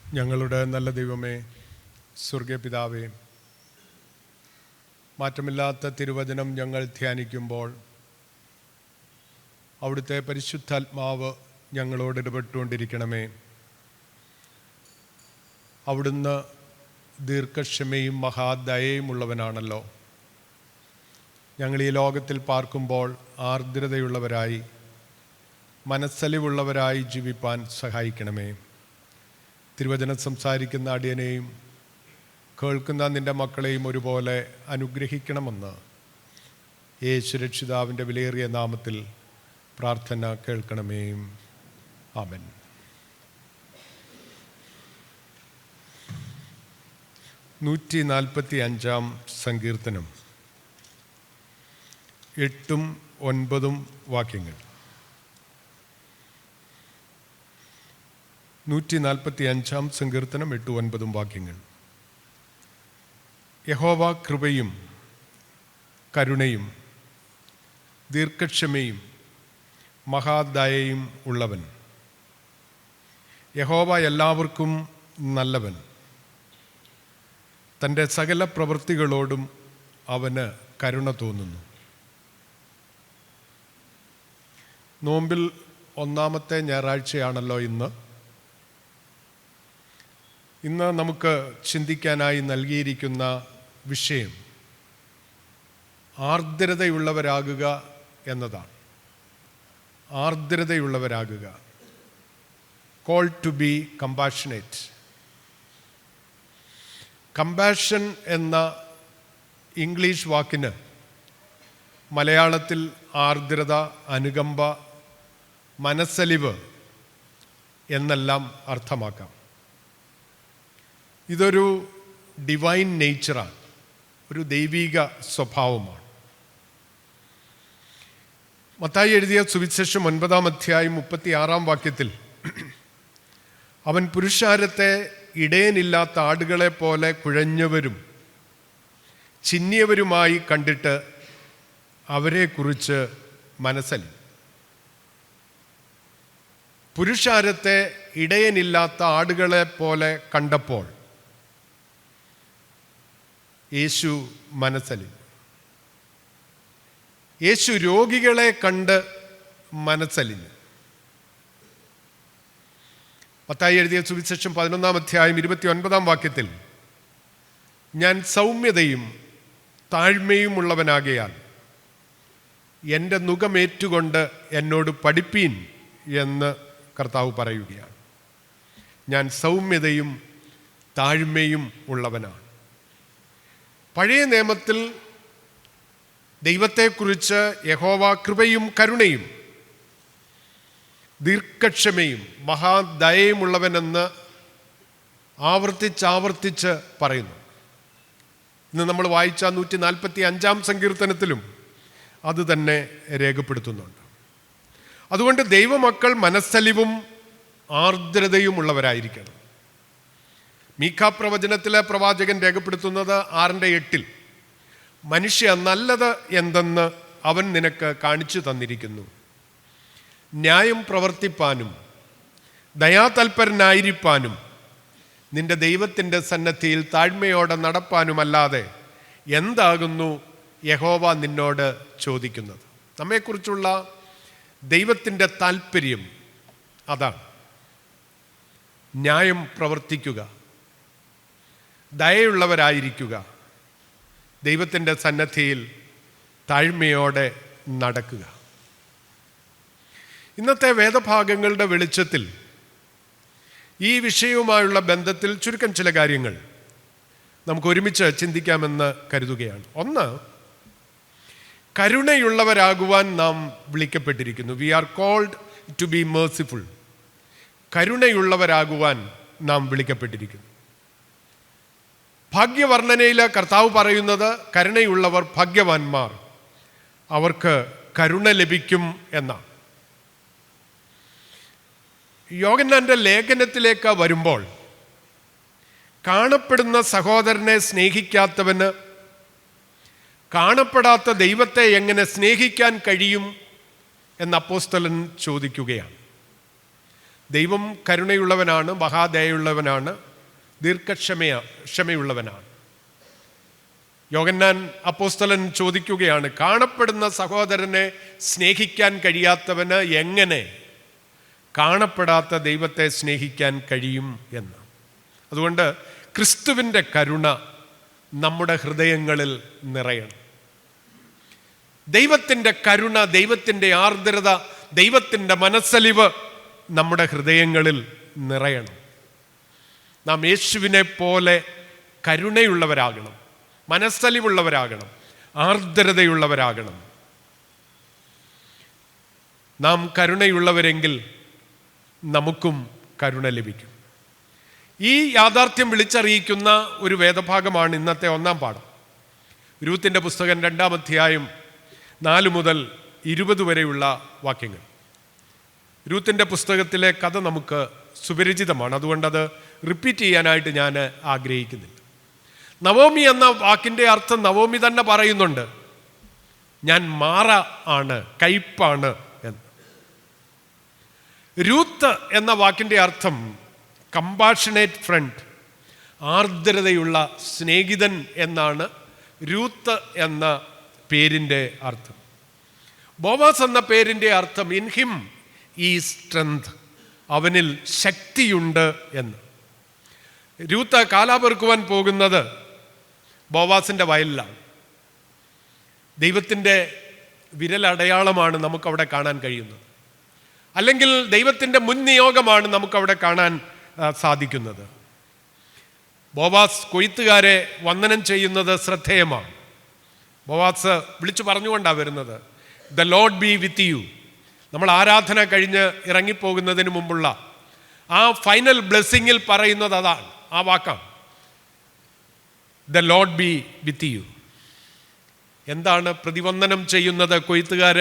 ഞങ്ങളുടെ നല്ല ദൈവമേ, സ്വർഗീയ പിതാവേ, മാറ്റമില്ലാത്ത തിരുവചനം ഞങ്ങൾ ധ്യാനിക്കുമ്പോൾ അവിടുത്തെ പരിശുദ്ധാത്മാവ് ഞങ്ങളോട് ഇടപെട്ടുകൊണ്ടിരിക്കണമേ. അവിടുന്ന് ദീർഘക്ഷമയും മഹാദയയും ഉള്ളവനാണല്ലോ. ഞങ്ങൾ ഈ ലോകത്തിൽ പാർക്കുമ്പോൾ ആർദ്രതയുള്ളവരായി, മനസ്സലിവുള്ളവരായി ജീവിപ്പാൻ സഹായിക്കണമേ. തിരുവചനം സംസാരിക്കുന്ന അടിയനെയും കേൾക്കുന്ന നിൻ്റെ മക്കളെയും ഒരുപോലെ അനുഗ്രഹിക്കണമെന്ന് യേശു രക്ഷിതാവിൻ്റെ വിലയേറിയ നാമത്തിൽ പ്രാർത്ഥന കേൾക്കണമേ. ആമേൻ. നൂറ്റി 45 സങ്കീർത്തനം 8ഉം 9ഉം വാക്യങ്ങൾ. 145 സങ്കീർത്തനം 8-9 വാക്യങ്ങൾ. യഹോവ കൃപയും കരുണയും ദീർഘക്ഷമയും മഹാദയയും ഉള്ളവൻ. യഹോവ എല്ലാവർക്കും നല്ലവൻ. തൻ്റെ സകല പ്രവൃത്തികളോടും അവന് കരുണ തോന്നുന്നു. നോമ്പിൽ 1-ാമത്തെ ഞായറാഴ്ചയാണല്ലോ ഇന്ന്. നമുക്ക് ചിന്തിക്കാനായി നൽകിയിരിക്കുന്ന വിഷയം ആർദ്രതയുള്ളവരാകുക എന്നതാണ്. ആർദ്രതയുള്ളവരാകുക. Call to be compassionate. Compassion എന്ന ഇംഗ്ലീഷ് വാക്കിന് മലയാളത്തിൽ ആർദ്രത, അനുകമ്പ, മനസ്സലിവ് എന്നെല്ലാം അർത്ഥമാക്കാം. ഇതൊരു ഡിവൈൻ നേച്ചറാണ്, ഒരു ദൈവിക സ്വഭാവമാണ്. മത്തായി എഴുതിയ സുവിശേഷം 9-ാം അധ്യായം 36-ാം വാക്യത്തിൽ അവൻ പുരുഷാരത്തെ ഇടയനില്ലാത്ത ആടുകളെ പോലെ കുഴഞ്ഞവരും ചിന്നിയവരുമായി കണ്ടിട്ട് അവരെക്കുറിച്ച് മനസ്സലി. പുരുഷാരത്തെ ഇടയനില്ലാത്ത ആടുകളെ പോലെ കണ്ടപ്പോൾ യേശു മനസ്സലി. യേശു രോഗികളെ കണ്ട് മനസ്സലിഞ്ഞു. മത്തായി എഴുതിയ സുവിശേഷം 11-ാം അധ്യായം 29-ാം വാക്യത്തിൽ ഞാൻ സൗമ്യതയും താഴ്മയും ഉള്ളവനാകയാൽ എൻ്റെ നുകമേറ്റുകൊണ്ട് എന്നോട് പഠിപ്പീൻ എന്ന് കർത്താവ് പറയുകയാണ്. ഞാൻ സൗമ്യതയും താഴ്മയും ഉള്ളവനാണ്. പഴയ നിയമത്തിൽ ദൈവത്തെക്കുറിച്ച് യഹോവ കൃപയും കരുണയും ദീർഘക്ഷമയും മഹാദയയുമുള്ളവനെന്ന് ആവർത്തിച്ചാവർത്തിച്ച് പറയുന്നു. ഇന്ന് നമ്മൾ വായിച്ച 145-ാം സങ്കീർത്തനത്തിലും അത് തന്നെ രേഖപ്പെടുത്തുന്നുണ്ട്. അതുകൊണ്ട് ദൈവമക്കൾ മനസ്സലിവും ആർദ്രതയും ഉള്ളവരായിരിക്കണം. മീഖാ പ്രവചനത്തിലെ പ്രവാചകൻ രേഖപ്പെടുത്തുന്നത് 6:8 മനുഷ്യ നല്ലത് എന്തെന്ന് അവൻ നിനക്ക് കാണിച്ചു തന്നിരിക്കുന്നു. ന്യായം പ്രവർത്തിപ്പാനും ദയാതൽപരനായിരിക്കാനും നിന്റെ ദൈവത്തിൻ്റെ സന്നദ്ധിയിൽ താഴ്മയോടെ നടപ്പാനുമല്ലാതെ എന്താകുന്നു യഹോവ നിന്നോട് ചോദിക്കുന്നത്? നമ്മെക്കുറിച്ചുള്ള ദൈവത്തിൻ്റെ താല്പര്യം അതാണ്. ന്യായം പ്രവർത്തിക്കുക, ദയയുള്ളവരായിരിക്കുക, ദൈവത്തിൻ്റെ സന്നദ്ധിയിൽ താഴ്മയോടെ നടക്കുക. ഇന്നത്തെ വേദഭാഗങ്ങളുടെ വെളിച്ചത്തിൽ ഈ വിഷയവുമായുള്ള ബന്ധത്തിൽ ചുരുക്കം ചില കാര്യങ്ങൾ നമുക്ക് ഒരുമിച്ച് ചിന്തിക്കാമെന്ന് കരുതുകയാണ്. ഒന്ന്, കരുണയുള്ളവരാകുവാൻ നാം വിളിക്കപ്പെട്ടിരിക്കുന്നു. We are called to be merciful. കരുണയുള്ളവരാകുവാൻ നാം വിളിക്കപ്പെട്ടിരിക്കുന്നു. ഭാഗ്യവർണ്ണനയിൽ കർത്താവ് പറയുന്നത് കരുണയുള്ളവർ ഭാഗ്യവാന്മാർ, അവർക്ക് കരുണ ലഭിക്കും എന്നാണ്. യോഹന്നാന്റെ ലേഖനത്തിലേക്ക് വരുമ്പോൾ കാണപ്പെടുന്ന സഹോദരനെ സ്നേഹിക്കാത്തവന് കാണപ്പെടാത്ത ദൈവത്തെ എങ്ങനെ സ്നേഹിക്കാൻ കഴിയും എന്ന് അപ്പോസ്തലൻ ചോദിക്കുകയാണ്. ദൈവം കരുണയുള്ളവനാണ്, മഹാദയയുള്ളവനാണ്, ക്ഷമയുള്ളവനാണ്. യോഹന്നാൻ അപ്പോസ്തലൻ ചോദിക്കുകയാണ്, കാണപ്പെടുന്ന സഹോദരനെ സ്നേഹിക്കാൻ കഴിയാത്തവന് എങ്ങനെ കാണപ്പെടാത്ത ദൈവത്തെ സ്നേഹിക്കാൻ കഴിയും എന്ന്. അതുകൊണ്ട് ക്രിസ്തുവിൻ്റെ കരുണ നമ്മുടെ ഹൃദയങ്ങളിൽ നിറയണം. ദൈവത്തിൻ്റെ കരുണ, ദൈവത്തിൻ്റെ ആർദ്രത, ദൈവത്തിൻ്റെ മനസ്സലിവ് നമ്മുടെ ഹൃദയങ്ങളിൽ നിറയണം. നാം യേശുവിനെ പോലെ കരുണയുള്ളവരാകണം, മനസ്സലിവുള്ളവരാകണം, ആർദ്രതയുള്ളവരാകണം. നാം കരുണയുള്ളവരെങ്കിൽ നമുക്കും കരുണ ലഭിക്കും. ഈ യാഥാർത്ഥ്യം വിളിച്ചറിയിക്കുന്ന ഒരു വേദഭാഗമാണ് ഇന്നത്തെ 1-ാം പാഠം. രൂത്തിന്റെ പുസ്തകം 2-ാം അധ്യായം 4 മുതൽ 20 വരെയുള്ള വാക്യങ്ങൾ. രൂത്തിന്റെ പുസ്തകത്തിലെ കഥ നമുക്ക് സുപരിചിതമാണ്, അതുകൊണ്ടത് റിപ്പീറ്റ് ചെയ്യാനായിട്ട് ഞാൻ ആഗ്രഹിക്കുന്നില്ല. നവോമി എന്ന വാക്കിൻ്റെ അർത്ഥം നവോമി തന്നെ പറയുന്നുണ്ട്, ഞാൻ മാറ ആണ്, കയ്പാണ് എന്ന്. രൂത്ത് എന്ന വാക്കിൻ്റെ അർത്ഥം കമ്പാഷനേറ്റ് ഫ്രണ്ട്, ആർദ്രതയുള്ള സ്നേഹിതൻ എന്നാണ് രൂത്ത് എന്ന പേരിൻ്റെ അർത്ഥം. ബോവാസ് എന്ന പേരിൻ്റെ അർത്ഥം ഇൻ ഹിം ഈ സ്ട്രെങ്ത്, അവനിൽ ശക്തിയുണ്ട് എന്ന്. രൂത്ത് കാലാപെറുക്കുവാൻ പോകുന്നത് ബോവാസിൻ്റെ വയലിലാണ്. ദൈവത്തിൻ്റെ വിരലടയാളമാണ് നമുക്കവിടെ കാണാൻ കഴിയുന്നത്, അല്ലെങ്കിൽ ദൈവത്തിൻ്റെ മുൻ നിയോഗമാണ് നമുക്കവിടെ കാണാൻ സാധിക്കുന്നത്. ബോവാസ് കൊയ്ത്തുകാരെ വന്ദനം ചെയ്യുന്നത് ശ്രദ്ധേയമാണ്. ബോവാസ് വിളിച്ചു പറഞ്ഞുകൊണ്ടാണ് വരുന്നത്, the Lord be with U. നമ്മൾ ആരാധന കഴിഞ്ഞ് ഇറങ്ങിപ്പോകുന്നതിന് മുമ്പുള്ള ആ ഫൈനൽ ബ്ലെസ്സിങ്ങിൽ പറയുന്നത് അതാണ്, ആ വാക്കാണ്, the Lord be with you. എന്താണ് പ്രതിവന്ദനം ചെയ്യുന്നത് കൊയ്ത്തുകാർ?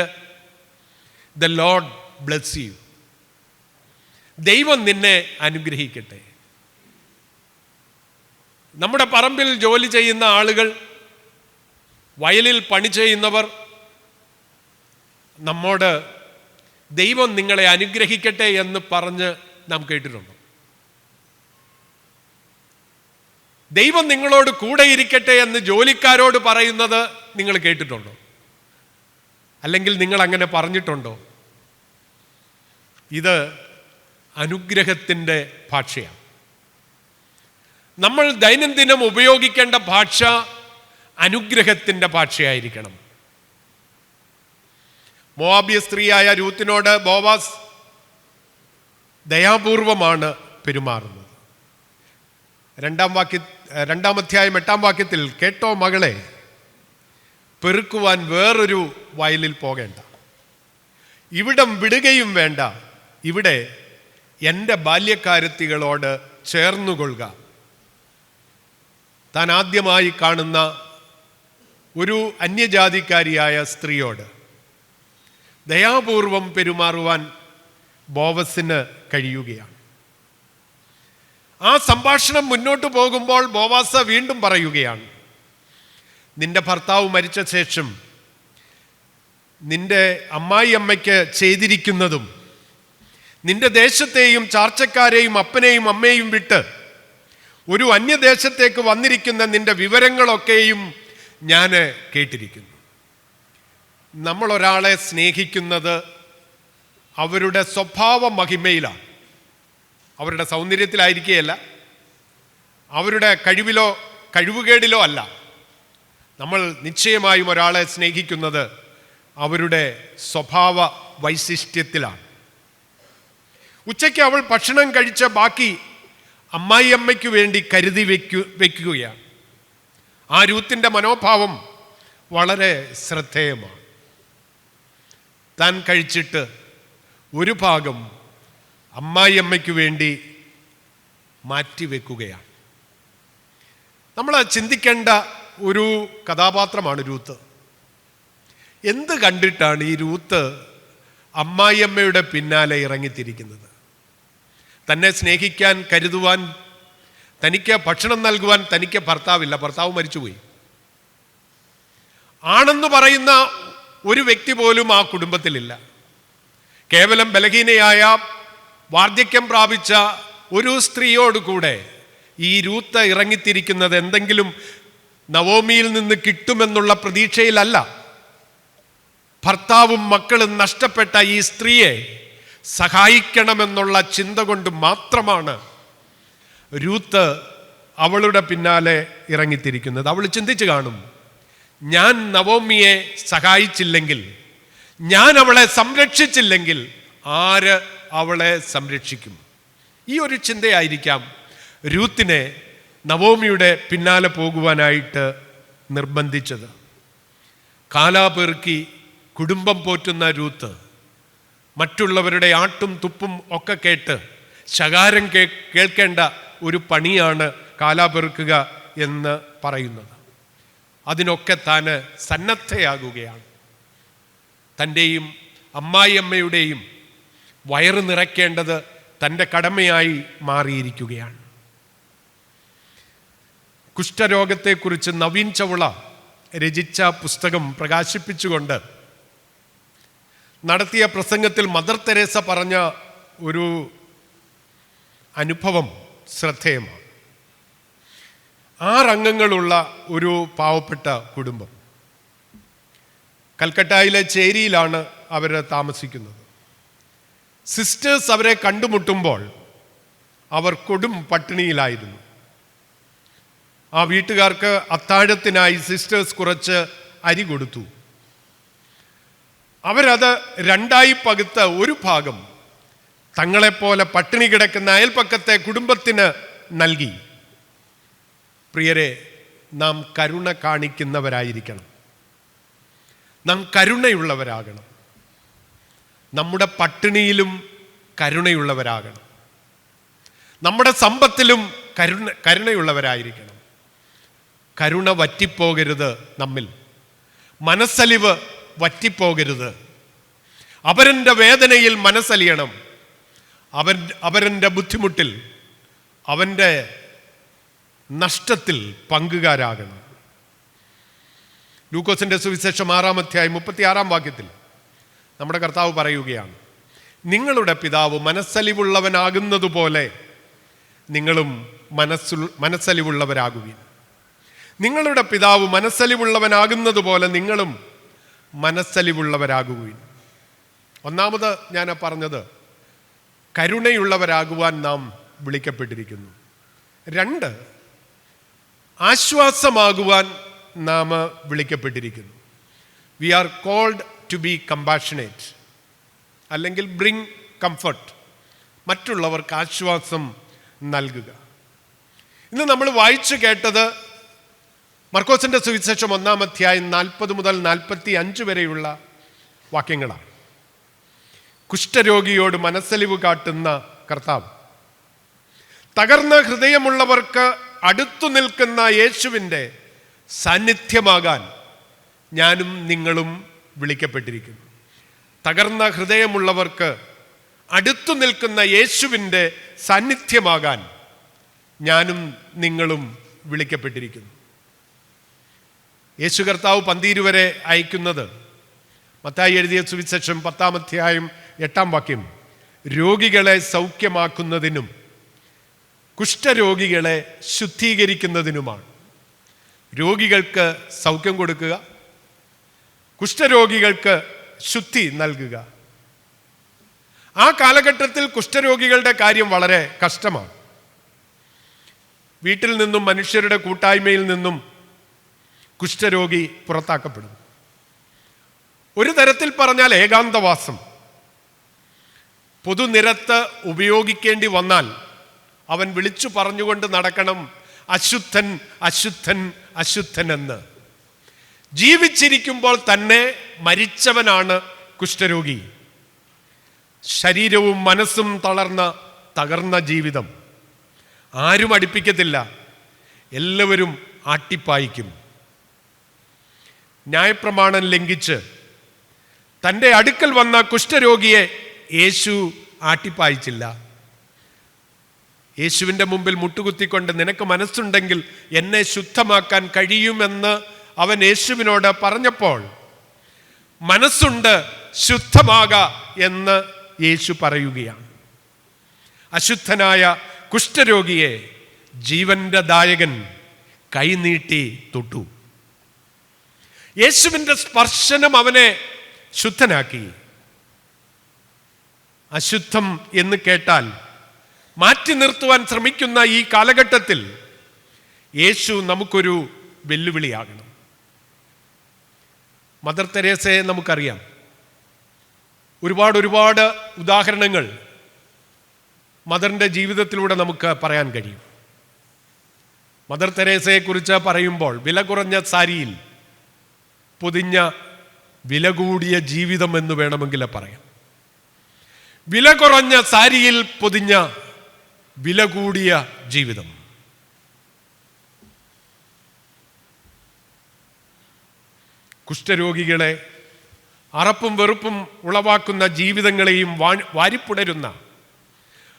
The Lord bless you. ദൈവം നിന്നെ അനുഗ്രഹിക്കട്ടെ. നമ്മുടെ പറമ്പിൽ ജോലി ചെയ്യുന്ന ആളുകൾ, വയലിൽ പണി ചെയ്യുന്നവർ നമ്മോട് ദൈവം നിങ്ങളെ അനുഗ്രഹിക്കട്ടെ എന്ന് പറഞ്ഞ് നാം കേട്ടിട്ടുണ്ടോ? ദൈവം നിങ്ങളോട് കൂടെ ഇരിക്കട്ടെ എന്ന് ജോലിക്കാരോട് പറയുന്നത് നിങ്ങൾ കേട്ടിട്ടുണ്ടോ? അല്ലെങ്കിൽ നിങ്ങൾ അങ്ങനെ പറഞ്ഞിട്ടുണ്ടോ? ഇത് അനുഗ്രഹത്തിൻ്റെ ഭാഷയാണ്. നമ്മൾ ദൈനംദിനം ഉപയോഗിക്കേണ്ട ഭാഷ അനുഗ്രഹത്തിൻ്റെ ഭാഷയായിരിക്കണം. മോവാബ്യ സ്ത്രീയായ രൂത്തിനോട് ബോവാസ് ദയാപൂർവമാണ് പെരുമാറുന്നത്. 2 അധ്യായം 8 വാക്യത്തിൽ, കേട്ടോ മകളെ, പെറുക്കുവാൻ വേറൊരു വയലിൽ പോകേണ്ട, ഇവിടം വിടുകയും വേണ്ട, ഇവിടെ എൻ്റെ ബാല്യക്കാരത്തികളോട് ചേർന്നുകൊള്ളുക. താൻ ആദ്യമായി കാണുന്ന ഒരു അന്യജാതിക്കാരിയായ സ്ത്രീയോട് ദയാപൂർവം പെരുമാറുവാൻ ബോവസിന് കഴിയുകയാണ്. ആ സംഭാഷണം മുന്നോട്ട് പോകുമ്പോൾ ബോവാസ് വീണ്ടും പറയുകയാണ്, നിന്റെ ഭർത്താവ് മരിച്ച ശേഷം നിന്റെ അമ്മായിയമ്മയ്ക്ക് ചെയ്തിരിക്കുന്നതും നിന്റെ ദേശത്തെയും ചാർച്ചക്കാരെയും അപ്പനെയും അമ്മയെയും വിട്ട് ഒരു അന്യദേശത്തേക്ക് വന്നിരിക്കുന്ന നിന്റെ വിവരങ്ങളൊക്കെയും ഞാൻ കേട്ടിരിക്കുന്നു. നമ്മളൊരാളെ സ്നേഹിക്കുന്നത് അവരുടെ സ്വഭാവ മഹിമയിലാണ്, അവരുടെ സൗന്ദര്യത്തിലായിരിക്കുകയല്ല, അവരുടെ കഴിവുകേടിലോ അല്ല. നമ്മൾ നിശ്ചയമായും ഒരാളെ സ്നേഹിക്കുന്നത് അവരുടെ സ്വഭാവ വൈശിഷ്ട്യത്തിലാണ്. ഉച്ചയ്ക്ക് അവൾ ഭക്ഷണം കഴിച്ച ബാക്കി അമ്മായിയമ്മയ്ക്ക് വേണ്ടി കരുതി വയ്ക്കുകയാണ്. ആ രൂത്തിൻ്റെ മനോഭാവം വളരെ ശ്രദ്ധേയമാണ്. താൻ കഴിച്ചിട്ട് ഒരു ഭാഗം അമ്മായിയമ്മയ്ക്ക് വേണ്ടി മാറ്റിവെക്കുകയാണ്. നമ്മൾ ചിന്തിക്കേണ്ട ഒരു കഥാപാത്രമാണ് രൂത്ത്. എന്ത് കണ്ടിട്ടാണ് ഈ രൂത്ത് അമ്മായിയമ്മയുടെ പിന്നാലെ ഇറങ്ങിത്തിരിക്കുന്നത്? തന്നെ സ്നേഹിക്കാൻ, കരുതുവാൻ, തനിക്ക് ഭക്ഷണം നൽകുവാൻ തനിക്ക് ഭർത്താവില്ല, ഭർത്താവ് മരിച്ചുപോയി. ആണെന്ന് പറയുന്ന ഒരു വ്യക്തി പോലും ആ കുടുംബത്തിലില്ല. കേവലം ബലഹീനയായ, വാർദ്ധക്യം പ്രാപിച്ച ഒരു സ്ത്രീയോട് കൂടെ ഈ രൂത്ത് ഇറങ്ങിത്തിരിക്കുന്നത് എന്തെങ്കിലും നവോമിയിൽ നിന്ന് കിട്ടുമെന്നുള്ള പ്രതീക്ഷയിലല്ല. ഭർത്താവും മക്കളും നഷ്ടപ്പെട്ട ഈ സ്ത്രീയെ സഹായിക്കണമെന്നുള്ള ചിന്ത കൊണ്ട് മാത്രമാണ് രൂത്ത് അവളുടെ പിന്നാലെ ഇറങ്ങിത്തിരിക്കുന്നത്. അവൾ ചിന്തിച്ചു കാണും, ഞാൻ നവോമിയെ സഹായിച്ചില്ലെങ്കിൽ, ഞാൻ അവളെ സംരക്ഷിച്ചില്ലെങ്കിൽ ആര് അവളെ സംരക്ഷിക്കും? ഈ ഒരു ചിന്തയായിരിക്കാം രൂത്തിനെ നവോമിയുടെ പിന്നാലെ പോകുവാനായിട്ട് നിർബന്ധിച്ചത്. കാലാപെറുക്കി കുടുംബം പോറ്റുന്ന രൂത്ത് മറ്റുള്ളവരുടെ ആട്ടും തുപ്പും ഒക്കെ കേട്ട് ശകാരം കേൾക്കേണ്ട ഒരു പണിയാണ് കാലാപെറുക്കുക എന്ന് പറയുന്നത്. അതിനൊക്കെ താൻ സന്നദ്ധയാകുകയാണ്. തൻ്റെയും അമ്മായിയമ്മയുടെയും വയറ് നിറയ്ക്കേണ്ടത് തൻ്റെ കടമയായി മാറിയിരിക്കുകയാണ്. കുഷ്ഠരോഗത്തെക്കുറിച്ച് നവീൻ ചൗള രചിച്ച പുസ്തകം പ്രകാശിപ്പിച്ചുകൊണ്ട് നടത്തിയ പ്രസംഗത്തിൽ മദർ തെരേസ പറഞ്ഞ ഒരു അനുഭവം ശ്രദ്ധേയമാണ്. 6 അംഗങ്ങളുള്ള ഒരു പാവപ്പെട്ട കുടുംബം. കൽക്കട്ടയിലെ ചേരിയിലാണ് അവർ താമസിക്കുന്നത്. സിസ്റ്റേഴ്സ് അവരെ കണ്ടുമുട്ടുമ്പോൾ അവർ കൊടും പട്ടിണിയിലായിരുന്നു. ആ വീട്ടുകാർക്ക് അത്താഴത്തിനായി സിസ്റ്റേഴ്സ് കുറച്ച് അരി കൊടുത്തു. അവരത് 2 പകുത്ത് ഒരു ഭാഗം തങ്ങളെപ്പോലെ പട്ടിണി കിടക്കുന്ന അയൽപ്പക്കത്തെ കുടുംബത്തിന് നൽകി. പ്രിയരെ, നാം കരുണ കാണിക്കുന്നവരായിരിക്കണം. നാം കരുണയുള്ളവരാകണം. നമ്മുടെ പട്ടിണിയിലും കരുണയുള്ളവരാകണം. നമ്മുടെ സമ്പത്തിലും കരുണയുള്ളവരായിരിക്കണം. കരുണ വറ്റിപ്പോകരുത് നമ്മിൽ. മനസ്സലിവ് വറ്റിപ്പോകരുത്. അവരൻ്റെ വേദനയിൽ മനസ്സലിയണം. അവരൻ്റെ ബുദ്ധിമുട്ടിൽ, അവൻ്റെ നഷ്ടത്തിൽ പങ്കുകാരാകണം. ലൂക്കോസിൻ്റെ സുവിശേഷം 6-ാം അധ്യായം 36-ാം വാക്യത്തിൽ നമ്മുടെ കർത്താവ് പറയുകയാണ്, നിങ്ങളുടെ പിതാവ് മനസ്സലിവുള്ളവനാകുന്നതുപോലെ നിങ്ങളും മനസ്സലിവുള്ളവരാകുവിൻ. നിങ്ങളുടെ പിതാവ് മനസ്സലിവുള്ളവനാകുന്നതുപോലെ നിങ്ങളും മനസ്സലിവുള്ളവരാകുവിൻ. ഒന്നാമത് ഞാൻ പറഞ്ഞത്, കരുണയുള്ളവരാകുവാൻ നാം വിളിക്കപ്പെട്ടിരിക്കുന്നു. 2, ആശ്വാസമാകുവാൻ നാം വിളിക്കപ്പെട്ടിരിക്കുന്നു. We are called to be compassionate, അല്ലെങ്കിൽ ബ്രിങ് കംഫർട്ട്, മറ്റുള്ളവർക്ക് ആശ്വാസം നൽകുക. ഇന്ന് നമ്മൾ വായിച്ചു കേട്ടത് മർക്കോസിൻ്റെ സുവിശേഷം 1-ാം അധ്യായം 40 മുതൽ 45 വരെയുള്ള വാക്യങ്ങളാണ്. കുഷ്ഠരോഗിയോട് മനസ്സലിവ് കാട്ടുന്ന കർത്താവ്, തകർന്ന ഹൃദയമുള്ളവർക്ക് അടുത്തു നിൽക്കുന്ന യേശുവിൻ്റെ സാന്നിധ്യമാകാൻ ഞാനും നിങ്ങളും വിളിക്കപ്പെട്ടിരിക്കുന്നു. തകർന്ന ഹൃദയമുള്ളവർക്ക് അടുത്തു നിൽക്കുന്ന യേശുവിൻ്റെ സാന്നിധ്യമാകാൻ ഞാനും നിങ്ങളും വിളിക്കപ്പെട്ടിരിക്കുന്നു. യേശു കർത്താവ് പന്തീരുവരെ അയക്കുന്നത്, മത്തായി എഴുതിയ സുവിശേഷം 10-ാം അധ്യായം 8-ാം വാക്യം, രോഗികളെ സൗഖ്യമാക്കുന്നതിനും കുഷ്ഠരോഗികളെ ശുദ്ധീകരിക്കുന്നതിനുമാണ്. രോഗികൾക്ക് സൗഖ്യം കൊടുക്കുക, കുഷ്ഠരോഗികൾക്ക് ശുദ്ധി നൽകുക. ആ കാലഘട്ടത്തിൽ കുഷ്ഠരോഗികളുടെ കാര്യം വളരെ കഷ്ടമാണ്. വീട്ടിൽ നിന്നും മനുഷ്യരുടെ കൂട്ടായ്മയിൽ നിന്നും കുഷ്ഠരോഗി പുറത്താക്കപ്പെടും. ഒരു തരത്തിൽ പറഞ്ഞാൽ ഏകാന്തവാസം. പൊതുനിരത്ത് ഉപയോഗിക്കേണ്ടി വന്നാൽ അവൻ വിളിച്ചു പറഞ്ഞുകൊണ്ട് നടക്കണം, അശുദ്ധൻ അശുദ്ധൻ അശുദ്ധൻ എന്ന്. ജീവിച്ചിരിക്കുമ്പോൾ തന്നെ മരിച്ചവനാണ് കുഷ്ഠരോഗി. ശരീരവും മനസ്സും തകർന്ന ജീവിതം. ആരും അടുപ്പിക്കത്തില്ല, എല്ലാവരും ആട്ടിപ്പായിക്കും. ന്യായപ്രമാണം ലംഘിച്ച് തൻ്റെ അടുക്കൽ വന്ന കുഷ്ഠരോഗിയെ യേശു ആട്ടിപ്പായിച്ചില്ല. യേശുവിൻ്റെ മുമ്പിൽ മുട്ടുകുത്തിക്കൊണ്ട്, നിനക്ക് മനസ്സുണ്ടെങ്കിൽ എന്നെ ശുദ്ധമാക്കാൻ കഴിയുമെന്ന് അവൻ യേശുവിനോട് പറഞ്ഞപ്പോൾ, മനസ്സുണ്ട്, ശുദ്ധമാക എന്ന് യേശു പറയുകയാണ്. അശുദ്ധനായ കുഷ്ഠരോഗിയെ ജീവന്റെ ദായകൻ കൈനീട്ടി തൊട്ടു. യേശുവിൻ്റെ സ്പർശനം അവനെ ശുദ്ധനാക്കി. അശുദ്ധം എന്ന് കേട്ടാൽ മാറ്റി നിർത്തുവാൻ ശ്രമിക്കുന്ന ഈ കാലഘട്ടത്തിൽ യേശു നമുക്കൊരു വെല്ലുവിളിയാകണം. മദർ തെരേസയെ നമുക്കറിയാം. ഒരുപാട് ഉദാഹരണങ്ങൾ മദറിൻ്റെ ജീവിതത്തിലൂടെ നമുക്ക് പറയാൻ കഴിയും. മദർ തെരേസയെക്കുറിച്ച് പറയുമ്പോൾ വില കുറഞ്ഞ സാരിയിൽ പൊതിഞ്ഞ വില കൂടിയ ജീവിതം എന്ന് വേണമെങ്കിൽ പറയാം. വില കുറഞ്ഞ സാരിയിൽ പൊതിഞ്ഞ വില കൂടിയ ജീവിതം. കുഷ്ഠരോഗികളെ അറപ്പും വെറുപ്പും ഉളവാക്കുന്ന ജീവിതങ്ങളെയും വാരിപ്പുണരുന്ന,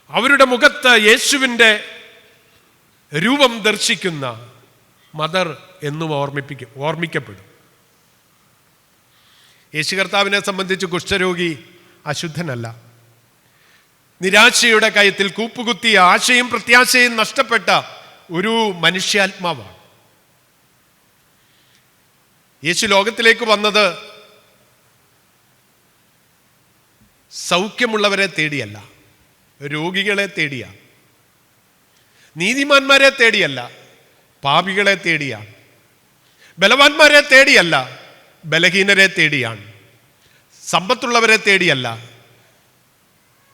അവരുടെ മുഖത്ത് യേശുവിൻ്റെ രൂപം ദർശിക്കുന്ന മദർ എന്നും ഓർമ്മിക്കപ്പെടും. യേശു കർത്താവിനെ സംബന്ധിച്ച് കുഷ്ഠരോഗി അശുദ്ധനല്ല. നിരാശയുടെ കയത്തിൽ കൂപ്പുകുത്തിയ, ആശയും പ്രത്യാശയും നഷ്ടപ്പെട്ട ഒരു മനുഷ്യാത്മാവാണ്. യേശു ലോകത്തിലേക്ക് വന്നത് സൗഖ്യമുള്ളവരെ തേടിയല്ല, രോഗികളെ തേടിയാണ്. നീതിമാന്മാരെ തേടിയല്ല, പാപികളെ തേടിയാണ്. ബലവാന്മാരെ തേടിയല്ല, ബലഹീനരെ തേടിയാണ്. സമ്പത്തുള്ളവരെ തേടിയല്ല,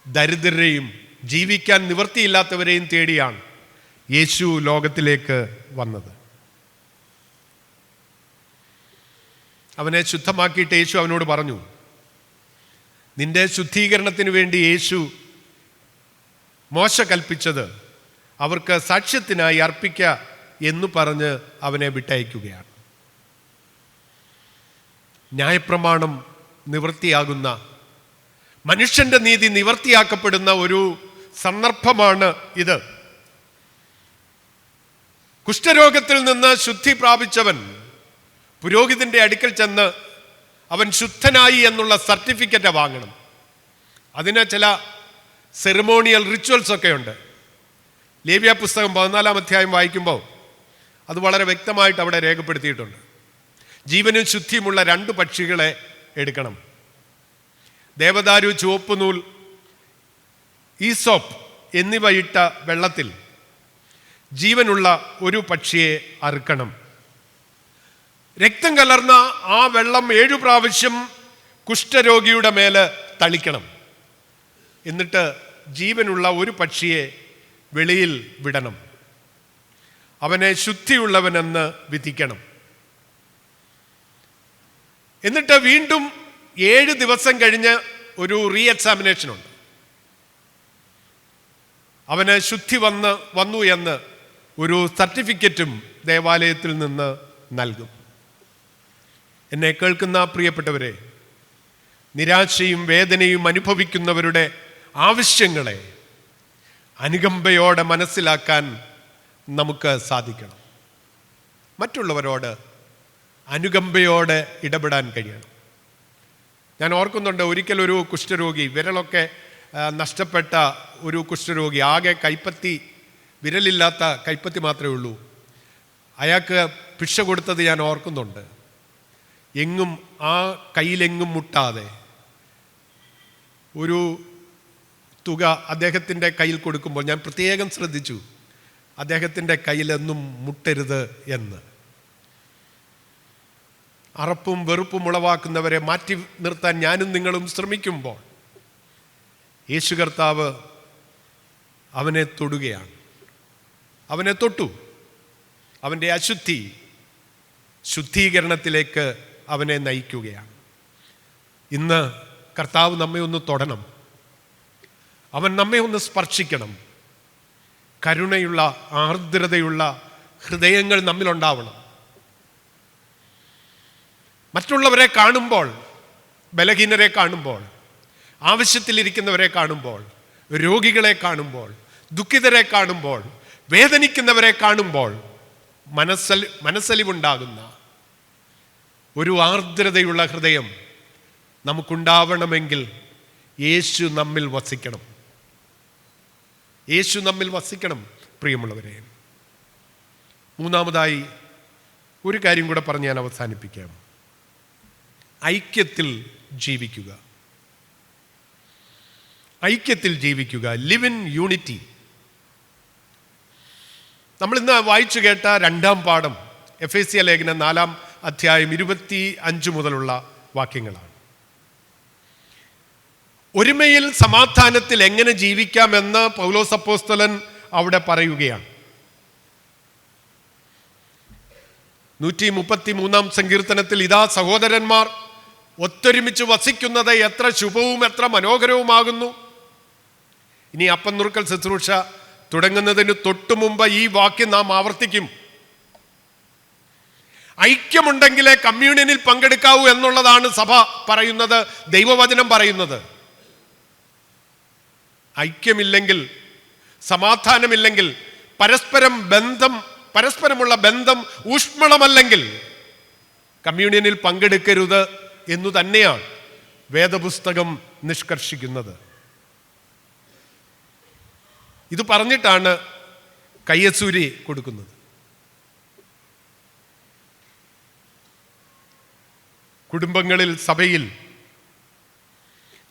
ദരിദ്രരെയും ജീവിക്കാൻ നിവൃത്തിയില്ലാത്തവരെയും തേടിയാണ് യേശു ലോകത്തിലേക്ക് വന്നത്. അവനെ ശുദ്ധമാക്കിയിട്ട് യേശു അവനോട് പറഞ്ഞു, നിന്റെ ശുദ്ധീകരണത്തിന് വേണ്ടി യേശു മോശ കൽപ്പിച്ചത് അവർക്ക് സാക്ഷ്യത്തിനായി അർപ്പിക്ക എന്ന് പറഞ്ഞ് അവനെ വിട്ടയക്കുകയാണ്. ന്യായപ്രമാണം നിവൃത്തിയാകുന്ന, മനുഷ്യന്റെ നീതി നിവൃത്തിയാക്കപ്പെടുന്ന ഒരു സന്ദർഭമാണ് ഇത്. കുഷ്ഠരോഗത്തിൽ നിന്ന് ശുദ്ധി പ്രാപിച്ചവൻ പുരോഹിതന്റെ അടുക്കൽ ചെന്ന് അവൻ ശുദ്ധനായി എന്നുള്ള സർട്ടിഫിക്കറ്റ് വാങ്ങണം. അതിന് ചില സെറിമോണിയൽ റിച്വൽസ് ഒക്കെ ഉണ്ട്. ലേവ്യ പുസ്തകം 14-ാം അധ്യായം വായിക്കുമ്പോൾ അത് വളരെ വ്യക്തമായിട്ട് അവിടെ രേഖപ്പെടുത്തിയിട്ടുണ്ട്. ജീവനും ശുദ്ധിയുമുള്ള 2 പക്ഷികളെ എടുക്കണം. ദേവദാരു, ചുവപ്പ് നൂൽ, ഈസോപ്പ് എന്നിവ ഇട്ട വെള്ളത്തിൽ ജീവനുള്ള ഒരു പക്ഷിയെ അറുക്കണം. രക്തം കലർന്ന ആ വെള്ളം 7 പ്രാവശ്യം കുഷ്ഠരോഗിയുടെ മേല് തളിക്കണം. എന്നിട്ട് ജീവനുള്ള ഒരു പക്ഷിയെ വെളിയിൽ വിടണം. അവനെ ശുദ്ധിയുള്ളവനെന്ന് വിധിക്കണം. എന്നിട്ട് വീണ്ടും 7 ദിവസം കഴിഞ്ഞ് ഒരു റീ എക്സാമിനേഷനുണ്ട്. അവന് ശുദ്ധി വന്നു എന്ന് ഒരു സർട്ടിഫിക്കറ്റും ദേവാലയത്തിൽ നിന്ന് നൽകും. എന്നെ കേൾക്കുന്ന പ്രിയപ്പെട്ടവരെ, നിരാശയും വേദനയും അനുഭവിക്കുന്നവരുടെ ആവശ്യങ്ങളെ അനുകമ്പയോടെ മനസ്സിലാക്കാൻ നമുക്ക് സാധിക്കണം. മറ്റുള്ളവരോട് അനുകമ്പയോടെ ഇടപെടാൻ കഴിയണം. ഞാൻ ഓർക്കുന്നുണ്ട്, ഒരിക്കലൊരു കുഷ്ഠരോഗി, വിരലൊക്കെ നഷ്ടപ്പെട്ട ഒരു കുഷ്ഠരോഗി, ആകെ കൈപ്പത്തി, വിരലില്ലാത്ത കൈപ്പത്തി മാത്രമേ ഉള്ളൂ. അയാൾക്ക് ഭിക്ഷ കൊടുത്തത് ഞാൻ ഓർക്കുന്നുണ്ട്. എങ്ങും ആ കയ്യിലെങ്ങും മുട്ടാതെ ഒരു തുക അദ്ദേഹത്തിൻ്റെ കയ്യിൽ കൊടുക്കുമ്പോൾ ഞാൻ പ്രത്യേകം ശ്രദ്ധിച്ചു, അദ്ദേഹത്തിൻ്റെ കയ്യിലെന്നും മുട്ടരുത് എന്ന്. അറപ്പും വെറുപ്പും ഉളവാക്കുന്നവരെ മാറ്റി നിർത്താൻ ഞാനും നിങ്ങളും ശ്രമിക്കുമ്പോൾ യേശു കർത്താവ് അവനെ തൊടുകയാണ്. അവനെ തൊട്ടു. അവൻ്റെ അശുദ്ധി ശുദ്ധീകരണത്തിലേക്ക് അവനെ നയിക്കുകയാണ്. ഇന്ന് കർത്താവ് നമ്മെ ഒന്ന് തൊടണം. അവൻ നമ്മെ ഒന്ന് സ്പർശിക്കണം. കരുണയുള്ള, ആർദ്രതയുള്ള ഹൃദയങ്ങൾ നമ്മിലുണ്ടാവണം. മറ്റുള്ളവരെ കാണുമ്പോൾ, ബലഹീനരെ കാണുമ്പോൾ, ആവശ്യത്തിലിരിക്കുന്നവരെ കാണുമ്പോൾ, രോഗികളെ കാണുമ്പോൾ, ദുഃഖിതരെ കാണുമ്പോൾ, വേദനിക്കുന്നവരെ കാണുമ്പോൾ മനസ്സലിവുണ്ടാകുന്ന ഒരു ആർദ്രതയുള്ള ഹൃദയം നമുക്കുണ്ടാവണമെങ്കിൽ യേശു നമ്മിൽ വസിക്കണം. യേശു നമ്മിൽ വസിക്കണം പ്രിയമുള്ളവരെ. മൂന്നാമതായി ഒരു കാര്യം കൂടെ പറഞ്ഞ് ഞാൻ അവസാനിപ്പിക്കാം. ഐക്യത്തിൽ ജീവിക്കുക. ഐക്യത്തിൽ ജീവിക്കുക. Live in unity. നമ്മളിന്ന് വായിച്ചു കേട്ട 2-ാം പാഠം എഫേസ്യ ലേഖനം 4-ാം അധ്യായം 25 മുതലുള്ള വാക്യങ്ങളാണ്. ഒരുമയിൽ, സമാധാനത്തിൽ എങ്ങനെ ജീവിക്കാമെന്ന് പൗലോസ് അപ്പോസ്തലൻ അവിടെ പറയുകയാണ്. 133-ാം സങ്കീർത്തനത്തിൽ, ഇതാ സഹോദരന്മാർ ഒത്തൊരുമിച്ച് വസിക്കുന്നത് എത്ര ശുഭവും എത്ര മനോഹരവുമാകുന്നു. ഇനി അപ്പം നുറുക്കൽ ശുശ്രൂഷ തുടങ്ങുന്നതിന് തൊട്ടു മുമ്പ് ഈ വാക്യം നാം ആവർത്തിക്കും. ഐക്യമുണ്ടെങ്കിലേ കമ്മ്യൂണിയനിൽ പങ്കെടുക്കാവൂ എന്നുള്ളതാണ് സഭ പറയുന്നത്, ദൈവവചനം പറയുന്നത്. ഐക്യമില്ലെങ്കിൽ, സമാധാനമില്ലെങ്കിൽ, പരസ്പരമുള്ള ബന്ധം ഊഷ്മളമല്ലെങ്കിൽ കമ്മ്യൂണിയനിൽ പങ്കെടുക്കരുത് എന്നു തന്നെയാണ് വേദപുസ്തകം നിഷ്കർഷിക്കുന്നത്. ഇത് പറഞ്ഞിട്ടാണ് കയ്യസൂരി കൊടുക്കുന്നത്. കുടുംബങ്ങളിൽ, സഭയിൽ,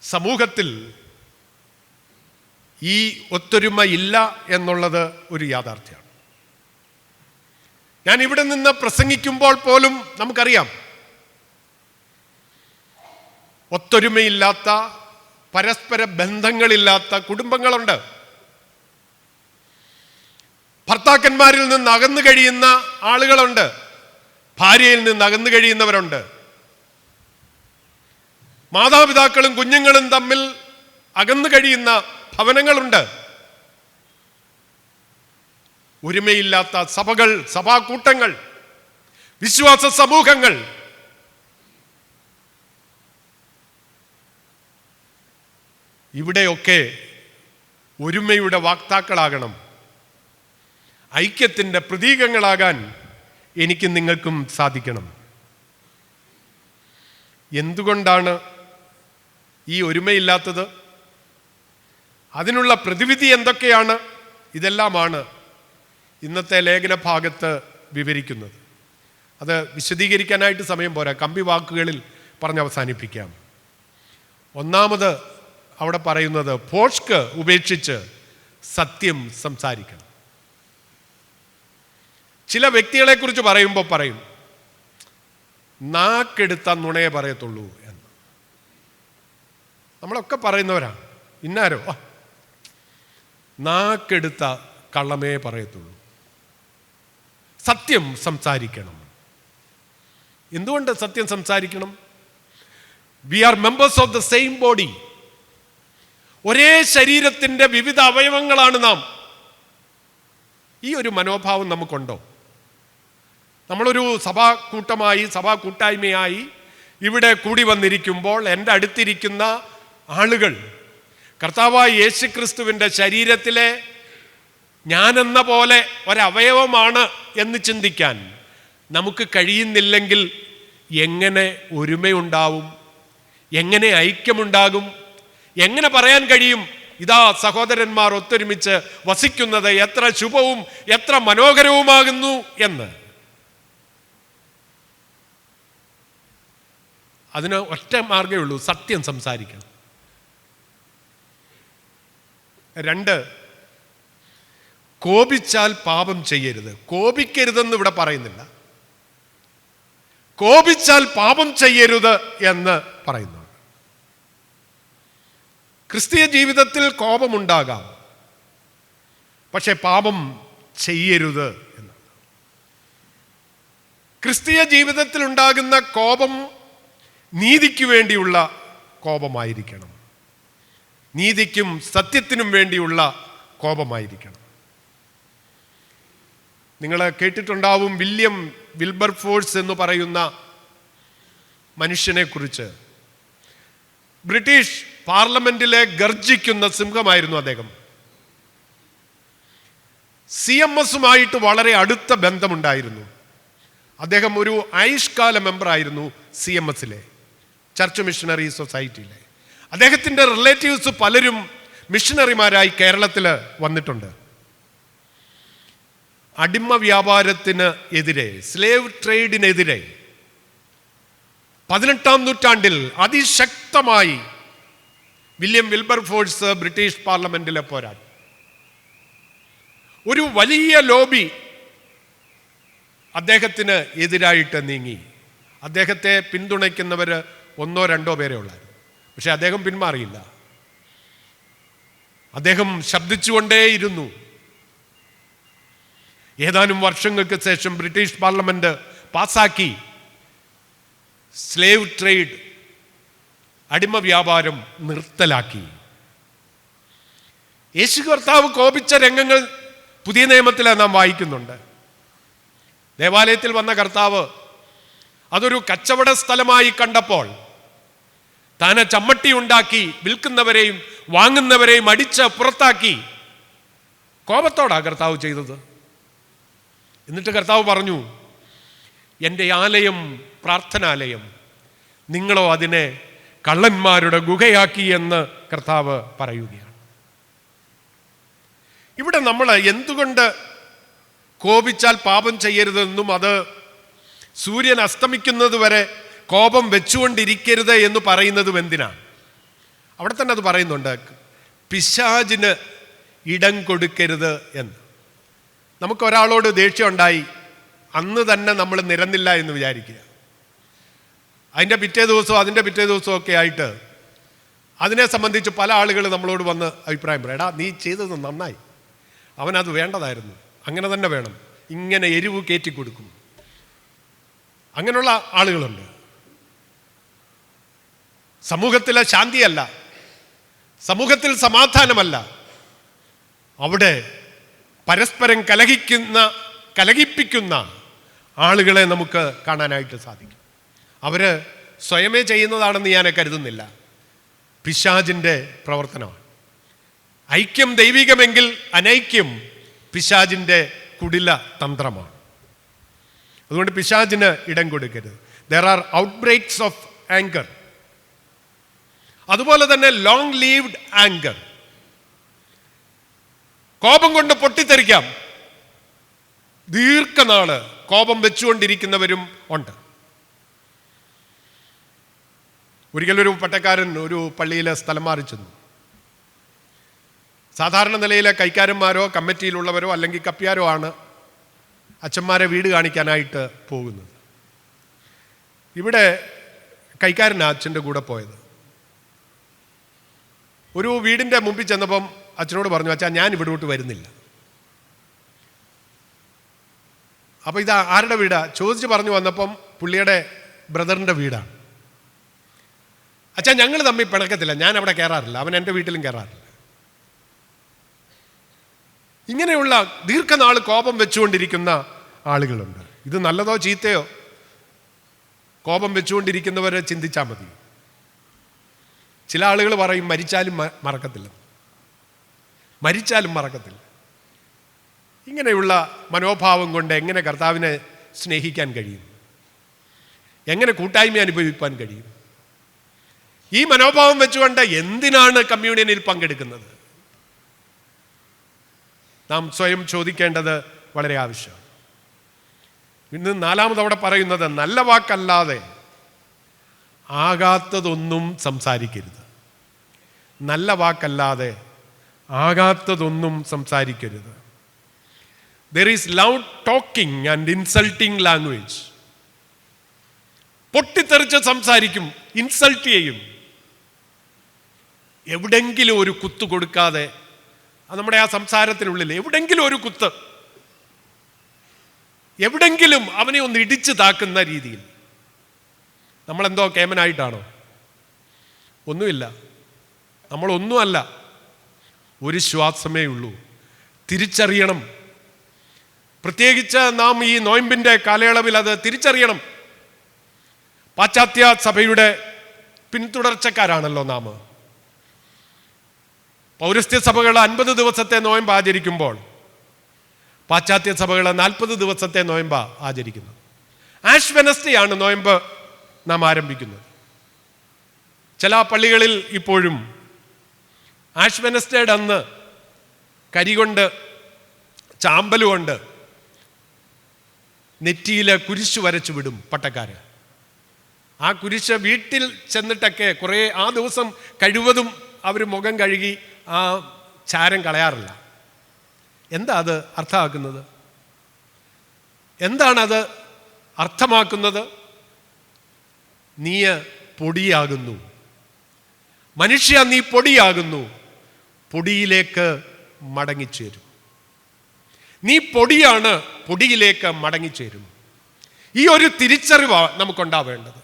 സമൂഹത്തിൽ ഈ ഒത്തൊരുമ ഇല്ല എന്നുള്ളത് ഒരു യാഥാർത്ഥ്യമാണ്. ഞാൻ ഇവിടെ നിന്ന് പ്രസംഗിക്കുമ്പോൾ പോലും നമുക്കറിയാം, ഒത്തൊരുമയില്ലാത്ത, പരസ്പര ബന്ധങ്ങളില്ലാത്ത കുടുംബങ്ങളുണ്ട്. ഭർത്താക്കന്മാരിൽ നിന്ന് അകന്നു കഴിയുന്ന ആളുകളുണ്ട്, ഭാര്യയിൽ നിന്ന് അകന്നു കഴിയുന്നവരുണ്ട്, മാതാപിതാക്കളും കുഞ്ഞുങ്ങളും തമ്മിൽ അകന്നു കഴിയുന്ന ഭവനങ്ങളുണ്ട്. ഒരുമയില്ലാത്ത സഭകൾ, സഭാകൂട്ടങ്ങൾ, വിശ്വാസ സമൂഹങ്ങൾ. ഇവിടെയൊക്കെ ഒരുമയുടെ വാക്താക്കളാകണം, ഐക്യത്തിൻ്റെ പ്രതീകങ്ങളാകാൻ എനിക്കും നിങ്ങൾക്കും സാധിക്കണം. എന്തുകൊണ്ടാണ് ഈ ഒരുമയില്ലാത്തത്? അതിനുള്ള പ്രതിവിധി എന്തൊക്കെയാണ്? ഇതെല്ലാമാണ് ഇന്നത്തെ ലേഖന ഭാഗത്ത് വിവരിക്കുന്നത്. അത് വിശദീകരിക്കാനായിട്ട് സമയം പോരാ, കമ്പി വാക്കുകളിൽ പറഞ്ഞ് അവസാനിപ്പിക്കാം. ഒന്നാമത് അവിടെ പറയുന്നത് ഭോഷ്ക് ഉപേക്ഷിച്ച് സത്യം സംസാരിക്കണം. ചില വ്യക്തികളെ കുറിച്ച് പറയുമ്പോൾ പറയും, നാക്കെടുത്ത നുണയെ പറയത്തുള്ളൂ എന്ന്. നമ്മളൊക്കെ പറയുന്നവരാണ്. ഇന്നാരോ നാക്കെടുത്ത കള്ളമേ പറയത്തുള്ളൂ. സത്യം സംസാരിക്കണം. എന്തുകൊണ്ട് സത്യം സംസാരിക്കണം? We are members of the same body. ഒരേ ശരീരത്തിൻ്റെ വിവിധ അവയവങ്ങളാണ് നാം. ഈ ഒരു മനോഭാവം നമുക്കുണ്ടോ? നമ്മളൊരു സഭാ കൂട്ടമായി, സഭാ കൂട്ടായ്മയായി ഇവിടെ കൂടി വന്നിരിക്കുമ്പോൾ എൻ്റെ അടുത്തിരിക്കുന്ന ആളുകൾ കർത്താവായ യേശുക്രിസ്തുവിൻ്റെ ശരീരത്തിലെ ഞാനെന്ന പോലെ ഒരവയവമാണ് എന്ന് ചിന്തിക്കാൻ നമുക്ക് കഴിയുന്നില്ലെങ്കിൽ എങ്ങനെ ഒരുമയുണ്ടാവും? എങ്ങനെ ഐക്യമുണ്ടാകും? എങ്ങനെ പറയാൻ കഴിയും ഇതാ സഹോദരന്മാർ ഒത്തൊരുമിച്ച് വസിക്കുന്നത് എത്ര ശുഭവും എത്ര മനോഹരവുമാകുന്നു എന്ന്? അതിന് ഒറ്റ മാർഗ്ഗമേ ഉള്ളൂ, സത്യം സംസാരിക്കണം. 2, കോപിച്ചാൽ പാപം ചെയ്യരുത്. കോപിക്കരുതെന്ന് ഇവിടെ പറയുന്നില്ല, കോപിച്ചാൽ പാപം ചെയ്യരുത് എന്ന് പറയുന്നു. ക്രിസ്തീയ ജീവിതത്തിൽ കോപമുണ്ടാകാം, പക്ഷെ പാപം ചെയ്യരുത് എന്ന്. ക്രിസ്തീയ ജീവിതത്തിൽ ഉണ്ടാകുന്ന കോപം നീതിക്ക് വേണ്ടിയുള്ള കോപമായിരിക്കണം, നീതിക്കും സത്യത്തിനും വേണ്ടിയുള്ള കോപമായിരിക്കണം. നിങ്ങൾ കേട്ടിട്ടുണ്ടാവും വില്യം വിൽബർഫോഴ്സ് എന്ന് പറയുന്ന മനുഷ്യനെ കുറിച്ച്. ബ്രിട്ടീഷ് പാർലമെന്റിലെ ഗർജിക്കുന്ന സിംഹമായിരുന്നു അദ്ദേഹം. CMSുമായിട്ട് വളരെ അടുത്ത ബന്ധമുണ്ടായിരുന്നു. അദ്ദേഹം ഒരു ആയുഷ്കാല മെമ്പറായിരുന്നു CMSലെ, ചർച്ച് മിഷണറി സൊസൈറ്റിയിലെ. അദ്ദേഹത്തിൻ്റെ റിലേറ്റീവ്സ് പലരും മിഷണറിമാരായി കേരളത്തിൽ വന്നിട്ടുണ്ട്. അടിമ വ്യാപാരത്തിന് എതിരെ, സ്ലേവ് ട്രേഡിനെതിരെ 18ാം നൂറ്റാണ്ടിൽ അതിശക്തമായി വില്യം വിൽബർഫോഴ്സ് ബ്രിട്ടീഷ് പാർലമെന്റിലെ പോരാടി. ഒരു വലിയ ലോബി അദ്ദേഹത്തിന് എതിരായിട്ട് നീങ്ങി. അദ്ദേഹത്തെ പിന്തുണയ്ക്കുന്നവർ 1-2 പേരെ ഉള്ളായിരുന്നു. പക്ഷെ അദ്ദേഹം പിന്മാറിയില്ല. അദ്ദേഹം ശബ്ദിച്ചുകൊണ്ടേയിരുന്നു. ഏതാനും വർഷങ്ങൾക്ക് ശേഷം ബ്രിട്ടീഷ് പാർലമെന്റ് പാസാക്കി സ്ലേവ് ട്രേഡ്, അടിമ വ്യാപാരം നിർത്തലാക്കി. യേശു കർത്താവ് കോപിച്ച രംഗങ്ങൾ പുതിയ നിയമത്തിൽ നാം വായിക്കുന്നുണ്ട്. ദേവാലയത്തിൽ വന്ന കർത്താവ് അതൊരു കച്ചവട സ്ഥലമായി കണ്ടപ്പോൾ താനെ ചമ്മട്ടി ഉണ്ടാക്കി വിൽക്കുന്നവരെയും വാങ്ങുന്നവരെയും അടിച്ച് പുറത്താക്കി. കോപത്തോടാ കർത്താവ് ചെയ്തത്. എന്നിട്ട് കർത്താവ് പറഞ്ഞു, എൻ്റെ ആലയം പ്രാർത്ഥനാലയം, നിങ്ങളോ അതിനെ കള്ളന്മാരുടെ ഗുഹയാക്കി എന്ന് കർത്താവ് പറയുകയാണ്. ഇവിടെ നമ്മൾ എന്തുകൊണ്ട് കോപിച്ചാൽ പാപം ചെയ്യരുതെന്നും അത് സൂര്യൻ അസ്തമിക്കുന്നത് വരെ കോപം വെച്ചുകൊണ്ടിരിക്കരുത് എന്ന് പറയുന്നതും എന്തിനാണ്? അവിടെ തന്നെ അത് പറയുന്നുണ്ട്, പിശാചിന് ഇടം കൊടുക്കരുത് എന്ന്. നമുക്കൊരാളോട് ദേഷ്യം ഉണ്ടായി, അന്ന് തന്നെ നമ്മൾ നിരന്നില്ല എന്ന് വിചാരിക്കുക. അതിൻ്റെ പിറ്റേ ദിവസവും ഒക്കെ ആയിട്ട് അതിനെ സംബന്ധിച്ച് പല ആളുകൾ നമ്മളോട് വന്ന് അഭിപ്രായം പറയും, എടാ നീ ചെയ്തത് നന്നായി, അവനത് വേണ്ടതായിരുന്നു, അങ്ങനെ തന്നെ വേണം. ഇങ്ങനെ എരിവ് കയറ്റി കൊടുക്കും. അങ്ങനെയുള്ള ആളുകളുണ്ട്. സമൂഹത്തിലെ ശാന്തിയല്ല, സമൂഹത്തിൽ സമാധാനമല്ല, അവിടെ പരസ്പരം കലഹിപ്പിക്കുന്ന ആളുകളെ നമുക്ക് കാണാനായിട്ട് സാധിക്കും. അവർ സ്വയമേ ചെയ്യുന്നതാണെന്ന് ഞാൻ കരുതുന്നില്ല. പിശാചിൻ്റെ പ്രവർത്തനമാണ്. ഐക്യം ദൈവികമെങ്കിൽ അനൈക്യം പിശാചിൻ്റെ കുടില തന്ത്രമാണ്. അതുകൊണ്ട് പിശാചിന് ഇടം കൊടുക്കരുത്. There are outbreaks of anger. അതുപോലെ തന്നെ ലോങ് ലീവ്ഡ് ആങ്കർ, കോപം കൊണ്ട് പൊട്ടിത്തെറിക്കാം. ദീർഘനാള് കോപം വെച്ചുകൊണ്ടിരിക്കുന്നവരും ഉണ്ട്. ഒരിക്കലൊരു പട്ടക്കാരൻ ഒരു പള്ളിയിലെ സ്ഥലം മാറി ചെന്നു. സാധാരണ നിലയിലെ കൈക്കാരന്മാരോ കമ്മിറ്റിയിലുള്ളവരോ അല്ലെങ്കിൽ കപ്പ്യാരോ ആണ് അച്ഛന്മാരെ വീട് കാണിക്കാനായിട്ട് പോകുന്നത്. ഇവിടെ കൈക്കാരനാണ് അച്ഛൻ്റെ കൂടെ പോയത്. ഒരു വീടിൻ്റെ മുമ്പിൽ ചെന്നപ്പം അച്ഛനോട് പറഞ്ഞു, അച്ഛാ ഞാൻ ഇവിടോട്ട് വരുന്നില്ല. അപ്പോൾ ഇത് ആരുടെ വീടാ ചോദിച്ച് പറഞ്ഞു വന്നപ്പം പുള്ളിയുടെ ബ്രദറിൻ്റെ വീടാണ്. അച്ഛാ ഞങ്ങൾ തമ്മിൽ പിണക്കത്തില്ല, ഞാൻ അവിടെ കയറാറില്ല, അവൻ എൻ്റെ വീട്ടിലും കയറാറില്ല. ഇങ്ങനെയുള്ള ദീർഘനാൾ കോപം വെച്ചുകൊണ്ടിരിക്കുന്ന ആളുകളുണ്ട്. ഇത് നല്ലതോ ചീത്തയോ കോപം വെച്ചുകൊണ്ടിരിക്കുന്നവരെ ചിന്തിച്ചാൽ മതി. ചില ആളുകൾ പറയും മരിച്ചാലും മറക്കത്തില്ല, മരിച്ചാലും മറക്കത്തില്ല. ഇങ്ങനെയുള്ള മനോഭാവം കൊണ്ട് എങ്ങനെ കർത്താവിനെ സ്നേഹിക്കാൻ കഴിയും? എങ്ങനെ കൂട്ടായ്മ അനുഭവിക്കാൻ കഴിയും? ഈ മനോഭാവം വെച്ചുകൊണ്ട് എന്തിനാണ് കമ്മ്യൂണിയനിൽ പങ്കെടുക്കുന്നത്? നാം സ്വയം ചോദിക്കേണ്ടത് വളരെ ആവശ്യമാണ്. ഇന്ന് നാലാമതവിടെ പറയുന്നത്, നല്ല വാക്കല്ലാതെ ആകാത്തതൊന്നും സംസാരിക്കരുത്. നല്ല വാക്കല്ലാതെ ആകാത്തതൊന്നും സംസാരിക്കരുത്. There is loud talking and insulting language. പൊട്ടിത്തെറിച്ച് സംസാരിക്കും, ഇൻസൾട്ട് ചെയ്യും. എവിടെങ്കിലും ഒരു കുത്തു കൊടുക്കാതെ, നമ്മുടെ ആ സംസാരത്തിനുള്ളിൽ എവിടെങ്കിലും ഒരു കുത്ത്, എവിടെങ്കിലും അവനെ ഒന്ന് ഇടിച്ചു താക്കുന്ന രീതിയിൽ. നമ്മളെന്തോ കേമനായിട്ടാണോ? ഒന്നുമില്ല, നമ്മളൊന്നുമല്ല. ഒരു ശ്വാസമേ ഉള്ളൂ. തിരിച്ചറിയണം. പ്രത്യേകിച്ച് നാം ഈ നോയമ്പിൻ്റെ കാലയളവിൽ അത് തിരിച്ചറിയണം. പാശ്ചാത്യ സഭയുടെ പിന്തുടർച്ചക്കാരാണല്ലോ നാം. പൗരസ്ത്യ സഭകൾ 50 ദിവസത്തെ നോയമ്പ് ആചരിക്കുമ്പോൾ പാശ്ചാത്യ സഭകൾ 40 ദിവസത്തെ നോയമ്പ് ആചരിക്കുന്നു. ആഷ് വെനസ്ഡേയാണ് നോയമ്പ് നാം ആരംഭിക്കുന്നത്. ചില പള്ളികളിൽ ഇപ്പോഴും ആഷ് വെനസ്ഡേയുടെ അന്ന് കരികൊണ്ട് ചാമ്പലുകൊണ്ട് നെറ്റിയിൽ കുരിശ് വരച്ചു വിടും പട്ടക്കാര്. ആ കുരിശ് വീട്ടിൽ ചെന്നിട്ടൊക്കെ കുറേ ആ ദിവസം കഴിവതും അവർ മുഖം കഴുകി ആ ചാരം കളയാറില്ല. എന്താ അത് അർത്ഥമാക്കുന്നത്? എന്താണത് അർത്ഥമാക്കുന്നത്? നീ പൊടിയാകുന്നു, മനുഷ്യ നീ പൊടിയാകുന്നു, പൊടിയിലേക്ക് മടങ്ങിച്ചേരും. നീ പൊടിയാണ്, പൊടിയിലേക്ക് മടങ്ങിച്ചേരും. ഈ ഒരു തിരിച്ചറിവാണ് നമുക്കുണ്ടാവേണ്ടത്.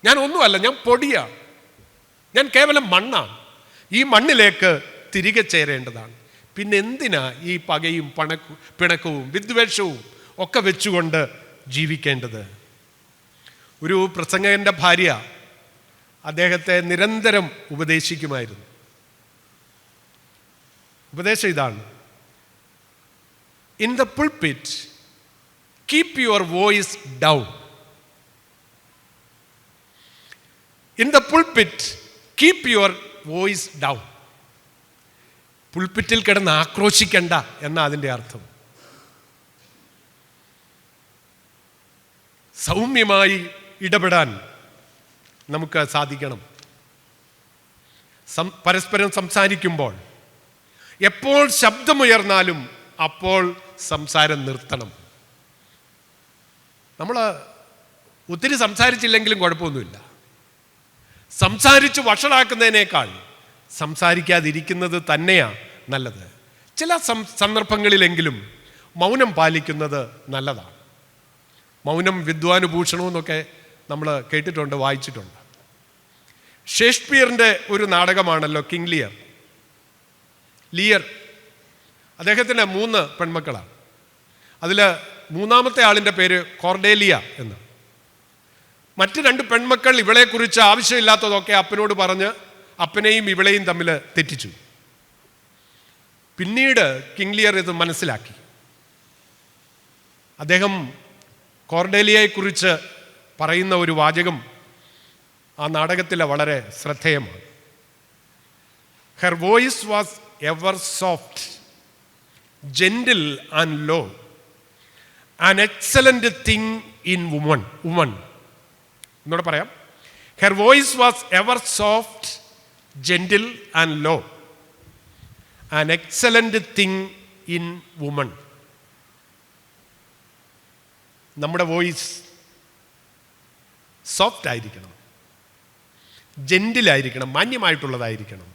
ഞാൻ ഒന്നുമല്ല, ഞാൻ പൊടിയാണ്, ഞാൻ കേവലം മണ്ണാണ്. ഈ മണ്ണിലേക്ക് തിരികെ ചേരേണ്ടതാണ്. പിന്നെ എന്തിനാ ഈ പകയും പിണക്കവും വിദ്വേഷവും ഒക്കെ വെച്ചുകൊണ്ട് ജീവിക്കേണ്ടത്? ഒരു പ്രസംഗകൻ്റെ ഭാര്യ അദ്ദേഹത്തെ നിരന്തരം ഉപദേശിക്കുമായിരുന്നു. ഉപദേശം ഇതാണ്: in the pulpit keep your voice down. In the pulpit keep your voice down. പുൾപിറ്റിൽ കിടന്ന് ആക്രോശിക്കണ്ട എന്നാ അതിൻ്റെ അർത്ഥം. സൗമ്യമായി ഇടപെടാൻ നമുക്ക് സാധിക്കണം. പരസ്പരം സംസാരിക്കുമ്പോൾ എപ്പോൾ ശബ്ദമുയർന്നാലും അപ്പോൾ സംസാരം നിർത്തണം. നമ്മൾ ഒത്തിരി സംസാരിച്ചില്ലെങ്കിലും കുഴപ്പമൊന്നുമില്ല. സംസാരിച്ച് വഷളാക്കുന്നതിനേക്കാൾ സംസാരിക്കാതിരിക്കുന്നത് തന്നെയാണ് നല്ലത്. ചില സന്ദർഭങ്ങളിലെങ്കിലും മൗനം പാലിക്കുന്നത് നല്ലതാണ്. മൗനം വിദ്വാനുഭൂഷണമെന്നൊക്കെ നമ്മൾ കേട്ടിട്ടുണ്ട്, വായിച്ചിട്ടുണ്ട്. ഷേക്സ്പിയറിൻ്റെ ഒരു നാടകമാണല്ലോ കിങ് ലിയർ. അദ്ദേഹത്തിന് 3 പെൺമക്കളാണ്. അതിൽ മൂന്നാമത്തെ ആളിൻ്റെ പേര് കോർഡേലിയ എന്ന്. മറ്റ് 2 പെൺമക്കൾ ഇവളെക്കുറിച്ച് ആവശ്യമില്ലാത്തതൊക്കെ അപ്പനോട് പറഞ്ഞ് അപ്പനെയും ഇവളെയും തമ്മിൽ തെറ്റിച്ചു. പിന്നീട് കിങ് ലിയർ ഇത് മനസ്സിലാക്കി. അദ്ദേഹം കോർഡേലിയയെക്കുറിച്ച് പറയുന്ന ഒരു വാചകം ആ നാടകത്തിൽ വളരെ ശ്രദ്ധേയമാണ്. Her voice was ever soft, gentle and low, an excellent thing in woman. എന്നോട് പറയാം. Her voice was ever soft, gentle and low, an excellent thing in woman. നമ്മുടെ വോയിസ് സോഫ്റ്റ് ആയിരിക്കണം, ജെന്റിലായിരിക്കണം, മാന്യമായിട്ടുള്ളതായിരിക്കണം,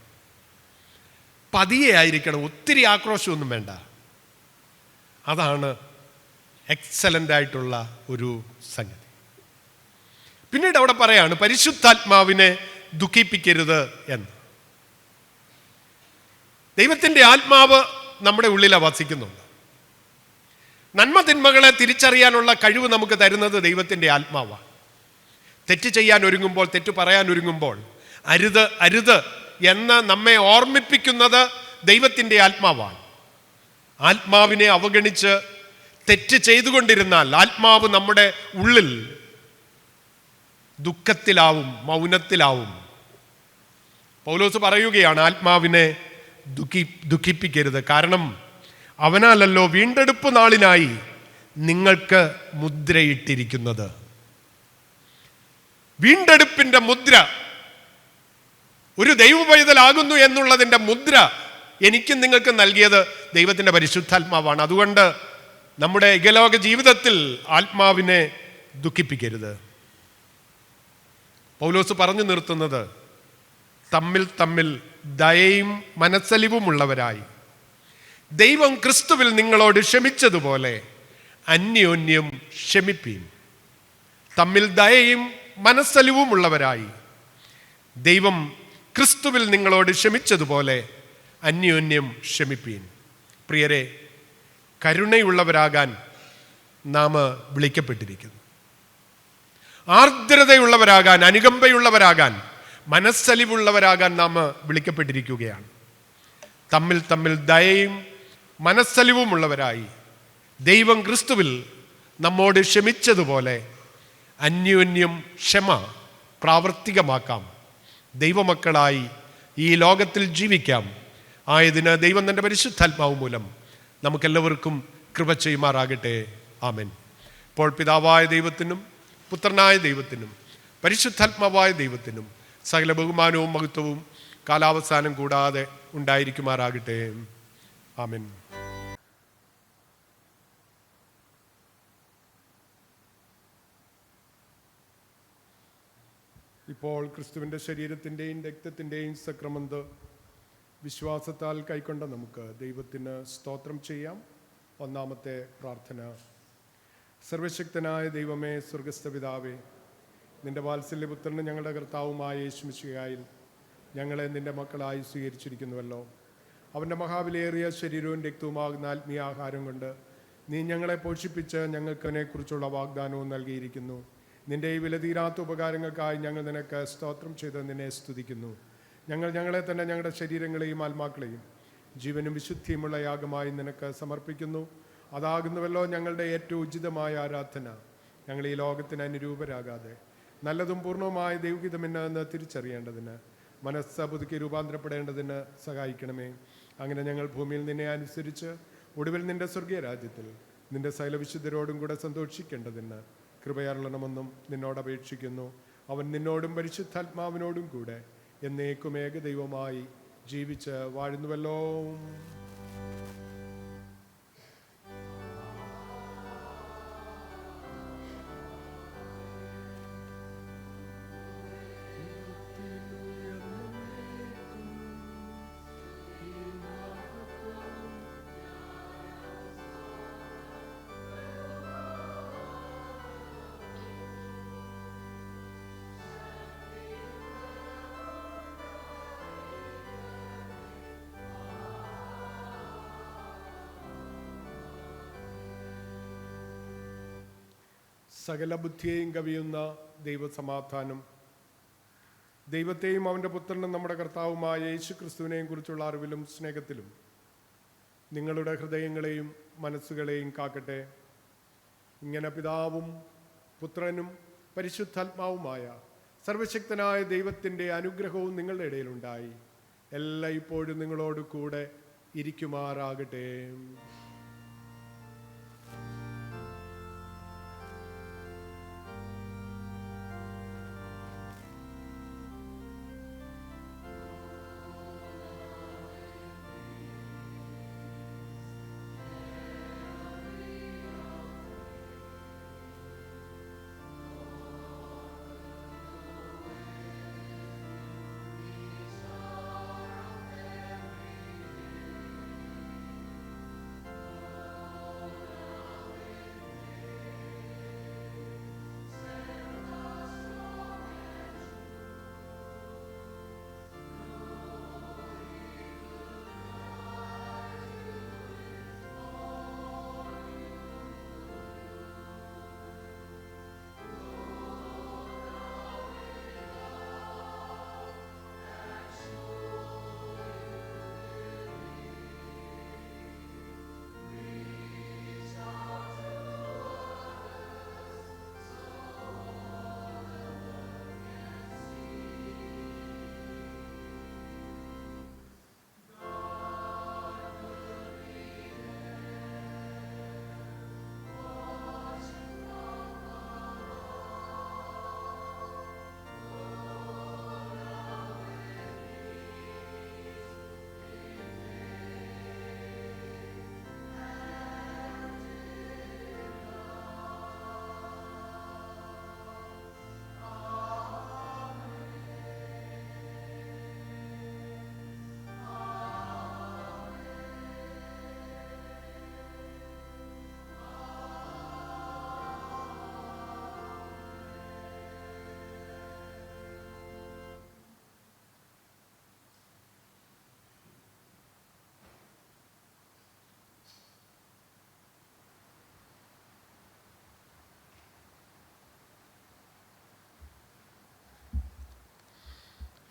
പതിയെ ആയിരിക്കണം, ഒത്തിരി ആക്രോശമൊന്നും വേണ്ട. അതാണ് എക്സലൻ്റ് ആയിട്ടുള്ള ഒരു സംഗതി. പിന്നീട് അവിടെ പറയാണ് പരിശുദ്ധാത്മാവിനെ ദുഃഖിപ്പിക്കരുത് എന്ന്. ദൈവത്തിൻ്റെ ആത്മാവ് നമ്മുടെ ഉള്ളിൽ വസിക്കുന്നുണ്ട്. നന്മ തിന്മകളെ തിരിച്ചറിയാനുള്ള കഴിവ് നമുക്ക് തരുന്നത് ദൈവത്തിൻ്റെ ആത്മാവാണ്. തെറ്റ് ചെയ്യാൻ ഒരുങ്ങുമ്പോൾ, തെറ്റ് പറയാൻ ഒരുങ്ങുമ്പോൾ അരുത് അരുത് എന്ന് നമ്മെ ഓർമ്മിപ്പിക്കുന്നത് ദൈവത്തിൻ്റെ ആത്മാവാണ്. ആത്മാവിനെ അവഗണിച്ച് തെറ്റ് ചെയ്തുകൊണ്ടിരുന്നാൽ ആത്മാവ് നമ്മുടെ ഉള്ളിൽ ദുഃഖത്തിലാവും, മൗനത്തിലാവും. പൗലോസ് പറയുകയാണ് ആത്മാവിനെ ദുഃഖിപ്പിക്കരുത്, കാരണം അവനാലല്ലോ വീണ്ടെടുപ്പ് നാളിനായി നിങ്ങൾക്ക് മുദ്രയിട്ടിരിക്കുന്നത്. വീണ്ടെടുപ്പിന്റെ മുദ്ര, ഒരു ദൈവപൈതലാകുന്നു എന്നുള്ളതിൻ്റെ മുദ്ര എനിക്കും നിങ്ങൾക്ക് നൽകിയത് ദൈവത്തിൻ്റെ പരിശുദ്ധാത്മാവാണ്. അതുകൊണ്ട് നമ്മുടെ ഇഹലോക ജീവിതത്തിൽ ആത്മാവിനെ ദുഃഖിപ്പിക്കരുത്. പൗലോസ് പറഞ്ഞു നിർത്തുന്നത് തമ്മിൽ ദയയും മനസ്സലിവുമുള്ളവരായി ദൈവം ക്രിസ്തുവിൽ നിങ്ങളോട് ക്ഷമിച്ചതുപോലെ അന്യോന്യം ക്ഷമിപ്പീൻ. തമ്മിൽ ദയയും മനസ്സലിവുമുള്ളവരായി ദൈവം ക്രിസ്തുവിൽ നിങ്ങളോട് ക്ഷമിച്ചതുപോലെ അന്യോന്യം ക്ഷമിപ്പീൻ. പ്രിയരെ, കരുണയുള്ളവരാകാൻ നാം വിളിക്കപ്പെട്ടിരിക്കുന്നു. ആർദ്രതയുള്ളവരാകാൻ, അനുകമ്പയുള്ളവരാകാൻ, മനസ്സലിവുള്ളവരാകാൻ നാം വിളിക്കപ്പെട്ടിരിക്കുകയാണ്. തമ്മിൽ ദയയും മനസ്സലിവുമുള്ളവരായി ദൈവം ക്രിസ്തുവിൽ നമ്മോട് ക്ഷമിച്ചതുപോലെ അന്യോന്യം ക്ഷമ പ്രാവർത്തികമാക്കാം. ദൈവമക്കളായി ഈ ലോകത്തിൽ ജീവിക്കാം. ആയതിന് ദൈവം തൻ്റെ പരിശുദ്ധാത്മാവ് മൂലം നമുക്കെല്ലാവർക്കും കൃപ ചെയ്യുമാറാകട്ടെ. ആമേൻ. ഇപ്പോൾ പിതാവായ ദൈവത്തിനും പുത്രനായ ദൈവത്തിനും പരിശുദ്ധാത്മാവായ ദൈവത്തിനും സകല ബഹുമാനവും മഹത്വവും കാലാവസാനം കൂടാതെ ഉണ്ടായിരിക്കുമാറാകട്ടെ. ആമേൻ. ഇപ്പോൾ ക്രിസ്തുവിൻ്റെ ശരീരത്തിൻ്റെയും രക്തത്തിൻ്റെയും സക്രമന്ത് വിശ്വാസത്താൽ കൈക്കൊണ്ട നമുക്ക് ദൈവത്തിന് സ്തോത്രം ചെയ്യാം. ഒന്നാമത്തെ പ്രാർത്ഥന. സർവശക്തനായ ദൈവമേ, സ്വർഗസ്ഥ പിതാവേ, നിൻ്റെ വാത്സല്യപുത്രന് ഞങ്ങളുടെ കർത്താവുമായ യേശുമിശിഹായിൽ ഞങ്ങളെ നിൻ്റെ മക്കളായി സ്വീകരിച്ചിരിക്കുന്നുവല്ലോ. അവൻ്റെ മഹാവിലയേറിയ ശരീരവും രക്തവുമാകുന്ന ആത്മീയ ആഹാരം കൊണ്ട് നീ ഞങ്ങളെ പോഷിപ്പിച്ച് ഞങ്ങൾക്ക് അതിനെക്കുറിച്ചുള്ള വാഗ്ദാനവും നൽകിയിരിക്കുന്നു. നിൻ്റെ ഈ വിലതീരാത്ത ഉപകാരങ്ങൾക്കായി ഞങ്ങൾ നിനക്ക് സ്തോത്രം ചെയ്ത് നിന്നെ സ്തുതിക്കുന്നു. ഞങ്ങളെ തന്നെ ഞങ്ങളുടെ ശരീരങ്ങളെയും ആത്മാക്കളെയും ജീവനും വിശുദ്ധിയുമുള്ള യാഗമായി നിനക്ക് സമർപ്പിക്കുന്നു. അതാകുന്നുവല്ലോ ഞങ്ങളുടെ ഏറ്റവും ഉചിതമായ ആരാധന. ഞങ്ങൾ ഈ ലോകത്തിന് അനുരൂപരാകാതെ നല്ലതും പൂർണ്ണവുമായ ദൈവഹിതമെന്ന് തിരിച്ചറിയേണ്ടതിന്, മനസ്സ് പുതുക്കി രൂപാന്തരപ്പെടേണ്ടതിന് സഹായിക്കണമേ. അങ്ങനെ ഞങ്ങൾ ഭൂമിയിൽ നിന്നെ അനുസരിച്ച് ഒടുവിൽ നിൻ്റെ സ്വർഗീയ രാജ്യത്തിൽ നിൻ്റെ സകല വിശുദ്ധരോടും കൂടെ സന്തോഷിക്കേണ്ടതിന് കൃപയരുളണമെന്നും നിന്നോട് അപേക്ഷിക്കുന്നു. അവൻ നിന്നോടും പരിശുദ്ധാത്മാവിനോടും കൂടെ എന്നേക്കും ഏകദൈവമായി ജീവിച്ച് വാഴുന്നുവല്ലോ. സകല ബുദ്ധിയെയും കവിയുന്ന ദൈവസമാധാനം ദൈവത്തെയും അവൻ്റെ പുത്രനും നമ്മുടെ കർത്താവുമായ യേശു ക്രിസ്തുവിനെയും കുറിച്ചുള്ള അറിവിലും സ്നേഹത്തിലും നിങ്ങളുടെ ഹൃദയങ്ങളെയും മനസ്സുകളെയും കാക്കട്ടെ. ഇങ്ങനെ പിതാവും പുത്രനും പരിശുദ്ധാത്മാവുമായ സർവശക്തനായ ദൈവത്തിൻ്റെ അനുഗ്രഹവും നിങ്ങളുടെ ഇടയിലുണ്ടായി എല്ലാം ഇപ്പോഴും നിങ്ങളോട് കൂടെ ഇരിക്കുമാറാകട്ടെ.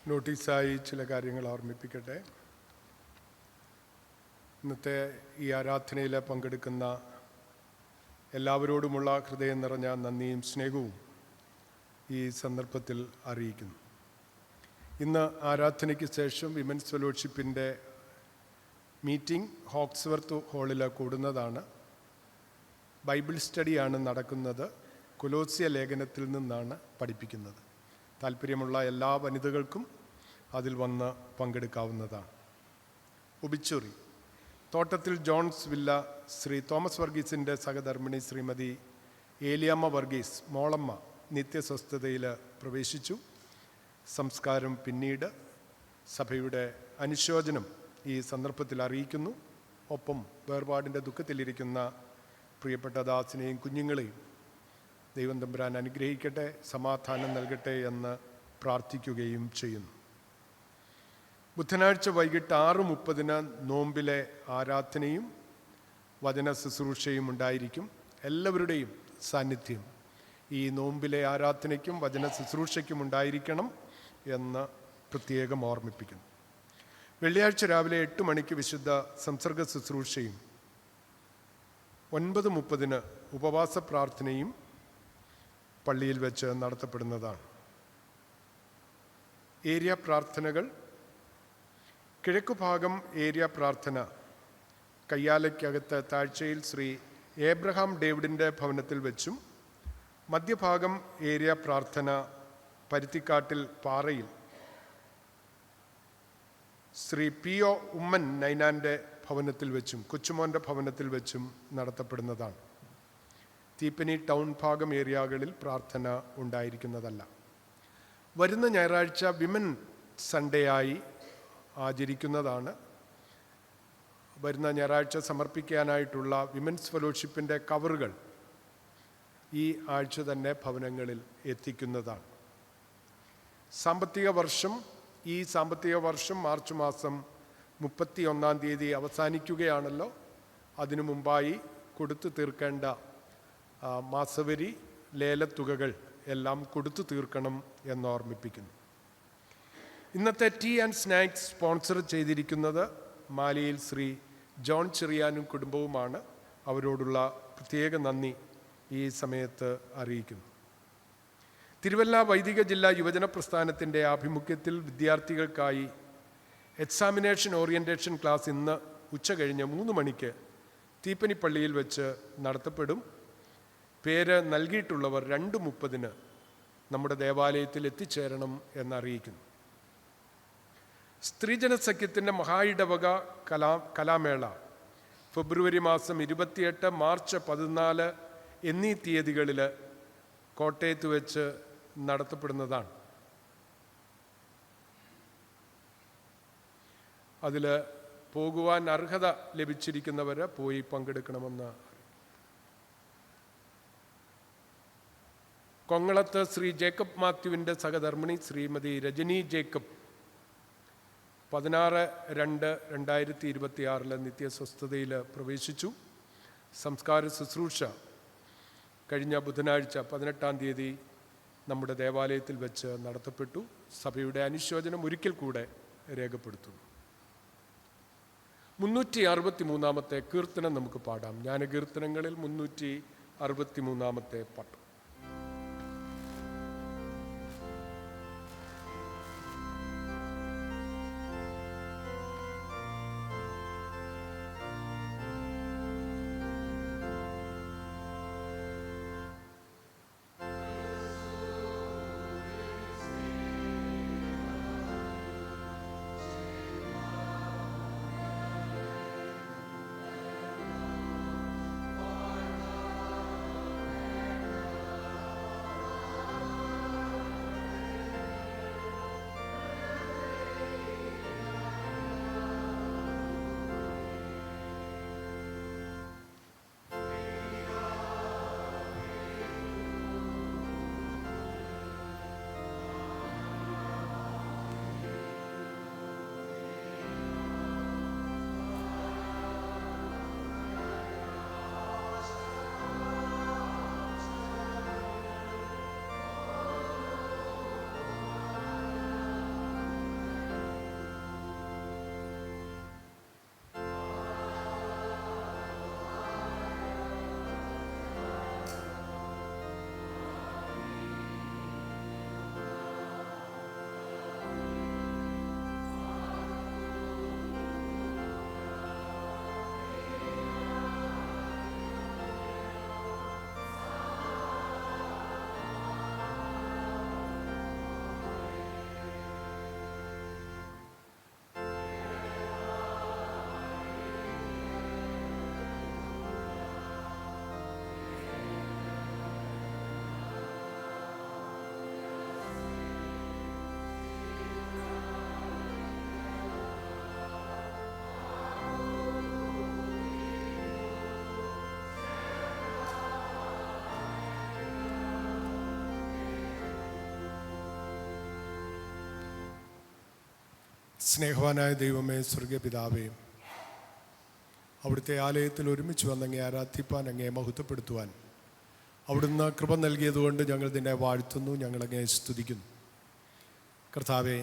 നോട്ടീസായി ചില കാര്യങ്ങൾ ഓർമ്മിപ്പിക്കട്ടെ. ഇന്നത്തെ ഈ ആരാധനയിൽ പങ്കെടുക്കുന്ന എല്ലാവരോടുമുള്ള ഹൃദയം നിറഞ്ഞ നന്ദിയും സ്നേഹവും ഈ സന്ദർഭത്തിൽ അറിയിക്കുന്നു. ഇന്ന് ആരാധനയ്ക്ക് ശേഷം വിമൻസ് ഫെലോഷിപ്പിൻ്റെ മീറ്റിംഗ് ഹോക്സ്വർത്ത് ഹാളിൽ കൂടുന്നതാണ്. ബൈബിൾ സ്റ്റഡിയാണ് നടക്കുന്നത്. കൊലോസ്യ ലേഖനത്തിൽ നിന്നാണ് പഠിപ്പിക്കുന്നത്. താല്പര്യമുള്ള എല്ലാ വനിതകൾക്കും അതിൽ വന്ന് പങ്കെടുക്കാവുന്നതാണ്. ഒബിച്ചുറി: തോട്ടത്തിൽ ജോൺസ് വില്ല ശ്രീ തോമസ് വർഗീസിൻ്റെ സഹധർമ്മിണി ശ്രീമതി ഏലിയമ്മ വർഗീസ് മോളമ്മ നിത്യസ്വസ്ഥതയിൽ പ്രവേശിച്ചു. സംസ്കാരം പിന്നീട്. സഭയുടെ അനുശോചനം ഈ സന്ദർഭത്തിൽ അറിയിക്കുന്നു. ഒപ്പം വേർപാടിൻ്റെ ദുഃഖത്തിലിരിക്കുന്ന പ്രിയപ്പെട്ട ദാസിനെയും കുഞ്ഞുങ്ങളെയും ദൈവം തമ്പുരാൻ അനുഗ്രഹിക്കട്ടെ, സമാധാനം നൽകട്ടെ എന്ന് പ്രാർത്ഥിക്കുകയും ചെയ്യുന്നു. ബുധനാഴ്ച വൈകിട്ട് 6:30 നോമ്പിലെ ആരാധനയും വചന ശുശ്രൂഷയും ഉണ്ടായിരിക്കും. എല്ലാവരുടെയും സാന്നിധ്യം ഈ നോമ്പിലെ ആരാധനയ്ക്കും വചന ശുശ്രൂഷയ്ക്കും ഉണ്ടായിരിക്കണം എന്ന് പ്രത്യേകം ഓർമ്മിപ്പിക്കുന്നു. വെള്ളിയാഴ്ച രാവിലെ 8 മണിക്ക് വിശുദ്ധ സംസർഗ ശുശ്രൂഷയും 9:30 ഉപവാസ പ്രാർത്ഥനയും പള്ളിയിൽ വെച്ച് നടത്തപ്പെടുന്നതാണ്. ഏരിയ പ്രാർത്ഥനകൾ: കിഴക്കുഭാഗം ഏരിയ പ്രാർത്ഥന കയ്യാലയ്ക്കകത്ത് താഴ്ചയിൽ ശ്രീ ഏബ്രഹാം ഡേവിഡിൻ്റെ ഭവനത്തിൽ വെച്ചും, മധ്യഭാഗം ഏരിയ പ്രാർത്ഥന പരുത്തിക്കാട്ടിൽ പാറയിൽ ശ്രീ P.O. ഉമ്മൻ നൈനാൻ്റെ ഭവനത്തിൽ വെച്ചും കൊച്ചുമോൻ്റെ ഭവനത്തിൽ വെച്ചും നടത്തപ്പെടുന്നതാണ്. തീപ്പനി ടൗൺ ഭാഗം ഏരിയകളിൽ പ്രാർത്ഥന ഉണ്ടായിരിക്കുന്നതല്ല. വരുന്ന ഞായറാഴ്ച വിമൻ സൺഡേ ആയി ആചരിക്കുന്നതാണ്. വരുന്ന ഞായറാഴ്ച സമർപ്പിക്കാനായിട്ടുള്ള വിമൻസ് ഫെലോഷിപ്പിൻ്റെ കവറുകൾ ഈ ആഴ്ച തന്നെ ഭവനങ്ങളിൽ എത്തിക്കുന്നതാണ്. ഈ സാമ്പത്തിക വർഷം മാർച്ച് മാസം 31-ാം തീയതി അവസാനിക്കുകയാണല്ലോ. അതിനു മുമ്പായി കൊടുത്തു തീർക്കേണ്ട മാസവരി ലേലത്തുകകൾ എല്ലാം കൊടുത്തു തീർക്കണം എന്നോർമ്മിപ്പിക്കുന്നു. ഇന്നത്തെ ടീ ആൻഡ് സ്നാക്സ് സ്പോൺസർ ചെയ്തിരിക്കുന്നത് മാലിയിൽ ശ്രീ ജോൺ ചെറിയാനും കുടുംബവുമാണ്. അവരോടുള്ള പ്രത്യേക നന്ദി ഈ സമയത്ത് അറിയിക്കുന്നു. തിരുവല്ല വൈദിക ജില്ലാ യുവജന പ്രസ്ഥാനത്തിൻ്റെ ആഭിമുഖ്യത്തിൽ വിദ്യാർത്ഥികൾക്കായി എക്സാമിനേഷൻ ഓറിയൻറ്റേഷൻ ക്ലാസ് ഇന്ന് ഉച്ചകഴിഞ്ഞ് 3 മണിക്ക് തീപ്പനിപ്പള്ളിയിൽ വെച്ച് നടത്തപ്പെടും. പേര് നൽകിയിട്ടുള്ളവർ 2:30 നമ്മുടെ ദേവാലയത്തിൽ എത്തിച്ചേരണം എന്നറിയിക്കുന്നു. സ്ത്രീജന സഖ്യത്തിൻ്റെ മഹായിടവക കലാമേള ഫെബ്രുവരി മാസം 28, മാർച്ച് 14 എന്നീ തീയതികളിൽ കോട്ടയത്ത് വെച്ച് നടത്തപ്പെടുന്നതാണ്. അതിൽ പോകുവാൻ അർഹത ലഭിച്ചിരിക്കുന്നവർ പോയി പങ്കെടുക്കണമെന്ന്. കൊങ്ങളത്ത് ശ്രീ ജേക്കബ് മാത്യുവിൻ്റെ സഹധർമ്മിണി ശ്രീമതി രജനി ജേക്കബ് 16/2/2026 നിത്യസ്വസ്ഥതയിൽ പ്രവേശിച്ചു. സംസ്കാര ശുശ്രൂഷ കഴിഞ്ഞ ബുധനാഴ്ച 18-ാം തീയതി നമ്മുടെ ദേവാലയത്തിൽ വെച്ച് നടത്തപ്പെട്ടു. സഭയുടെ അനുശോചനം ഒരിക്കൽ കൂടെ രേഖപ്പെടുത്തുന്നു. 363-ാമത്തെ കീർത്തനം നമുക്ക് പാടാം. ജ്ഞാനകീർത്തനങ്ങളിൽ 363-ാമത്തെ പാട്ട്. സ്നേഹവാനായ ദൈവമേ, സ്വർഗീയ പിതാവേ, അവിടുത്തെ ആലയത്തിൽ ഒരുമിച്ച് വന്നങ്ങേ ആരാധിപ്പാൻ, അങ്ങേ മഹത്വപ്പെടുത്തുവാൻ അവിടുന്ന് കൃപ നൽകിയതുകൊണ്ട് ഞങ്ങൾ നിന്നെ വാഴ്ത്തുന്നു, ഞങ്ങളങ്ങേ സ്തുതിക്കുന്നു. കർത്താവേ,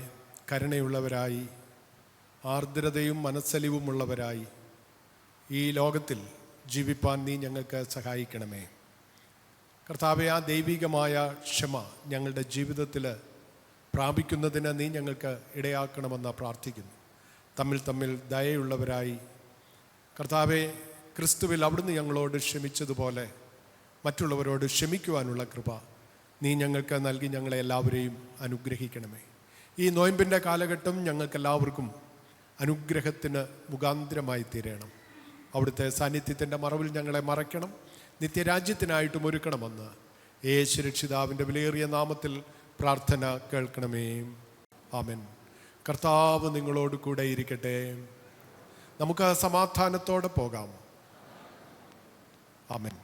കരുണയുള്ളവരായി ആർദ്രതയും മനസ്സലിവുമുള്ളവരായി ഈ ലോകത്തിൽ ജീവിപ്പാൻ നീ ഞങ്ങൾക്ക് സഹായിക്കണമേ. കർത്താവേ, ആ ദൈവികമായ ക്ഷമ ഞങ്ങളുടെ ജീവിതത്തിൽ പ്രാപിക്കുന്നതിന് നീ ഞങ്ങൾക്ക് ഇടയാക്കണമെന്ന് പ്രാർത്ഥിക്കുന്നു. തമ്മിൽ ദയയുള്ളവരായി കർത്താവെ, ക്രിസ്തുവിൽ അവിടുന്ന് ഞങ്ങളോട് ക്ഷമിച്ചതുപോലെ മറ്റുള്ളവരോട് ക്ഷമിക്കുവാനുള്ള കൃപ നീ ഞങ്ങൾക്ക് നൽകി ഞങ്ങളെ എല്ലാവരെയും അനുഗ്രഹിക്കണമേ. ഈ നോയമ്പിൻ്റെ കാലഘട്ടം ഞങ്ങൾക്കെല്ലാവർക്കും അനുഗ്രഹത്തിന് മുഖാന്തരമായി തീരണം. അവിടുത്തെ സാന്നിധ്യത്തിൻ്റെ മറവിൽ ഞങ്ങളെ മറയ്ക്കണം, നിത്യരാജ്യത്തിനായിട്ടും ഒരുക്കണമെന്ന് യേശു രക്ഷിതാവിൻ്റെ വിലയേറിയ നാമത്തിൽ പ്രാർത്ഥന കേൾക്കണമേ. ആമേൻ. കർത്താവ് നിങ്ങളോട് കൂടെ ഇരിക്കട്ടെ. നമുക്ക് സമാധാനത്തോടെ പോകാം. ആമേൻ.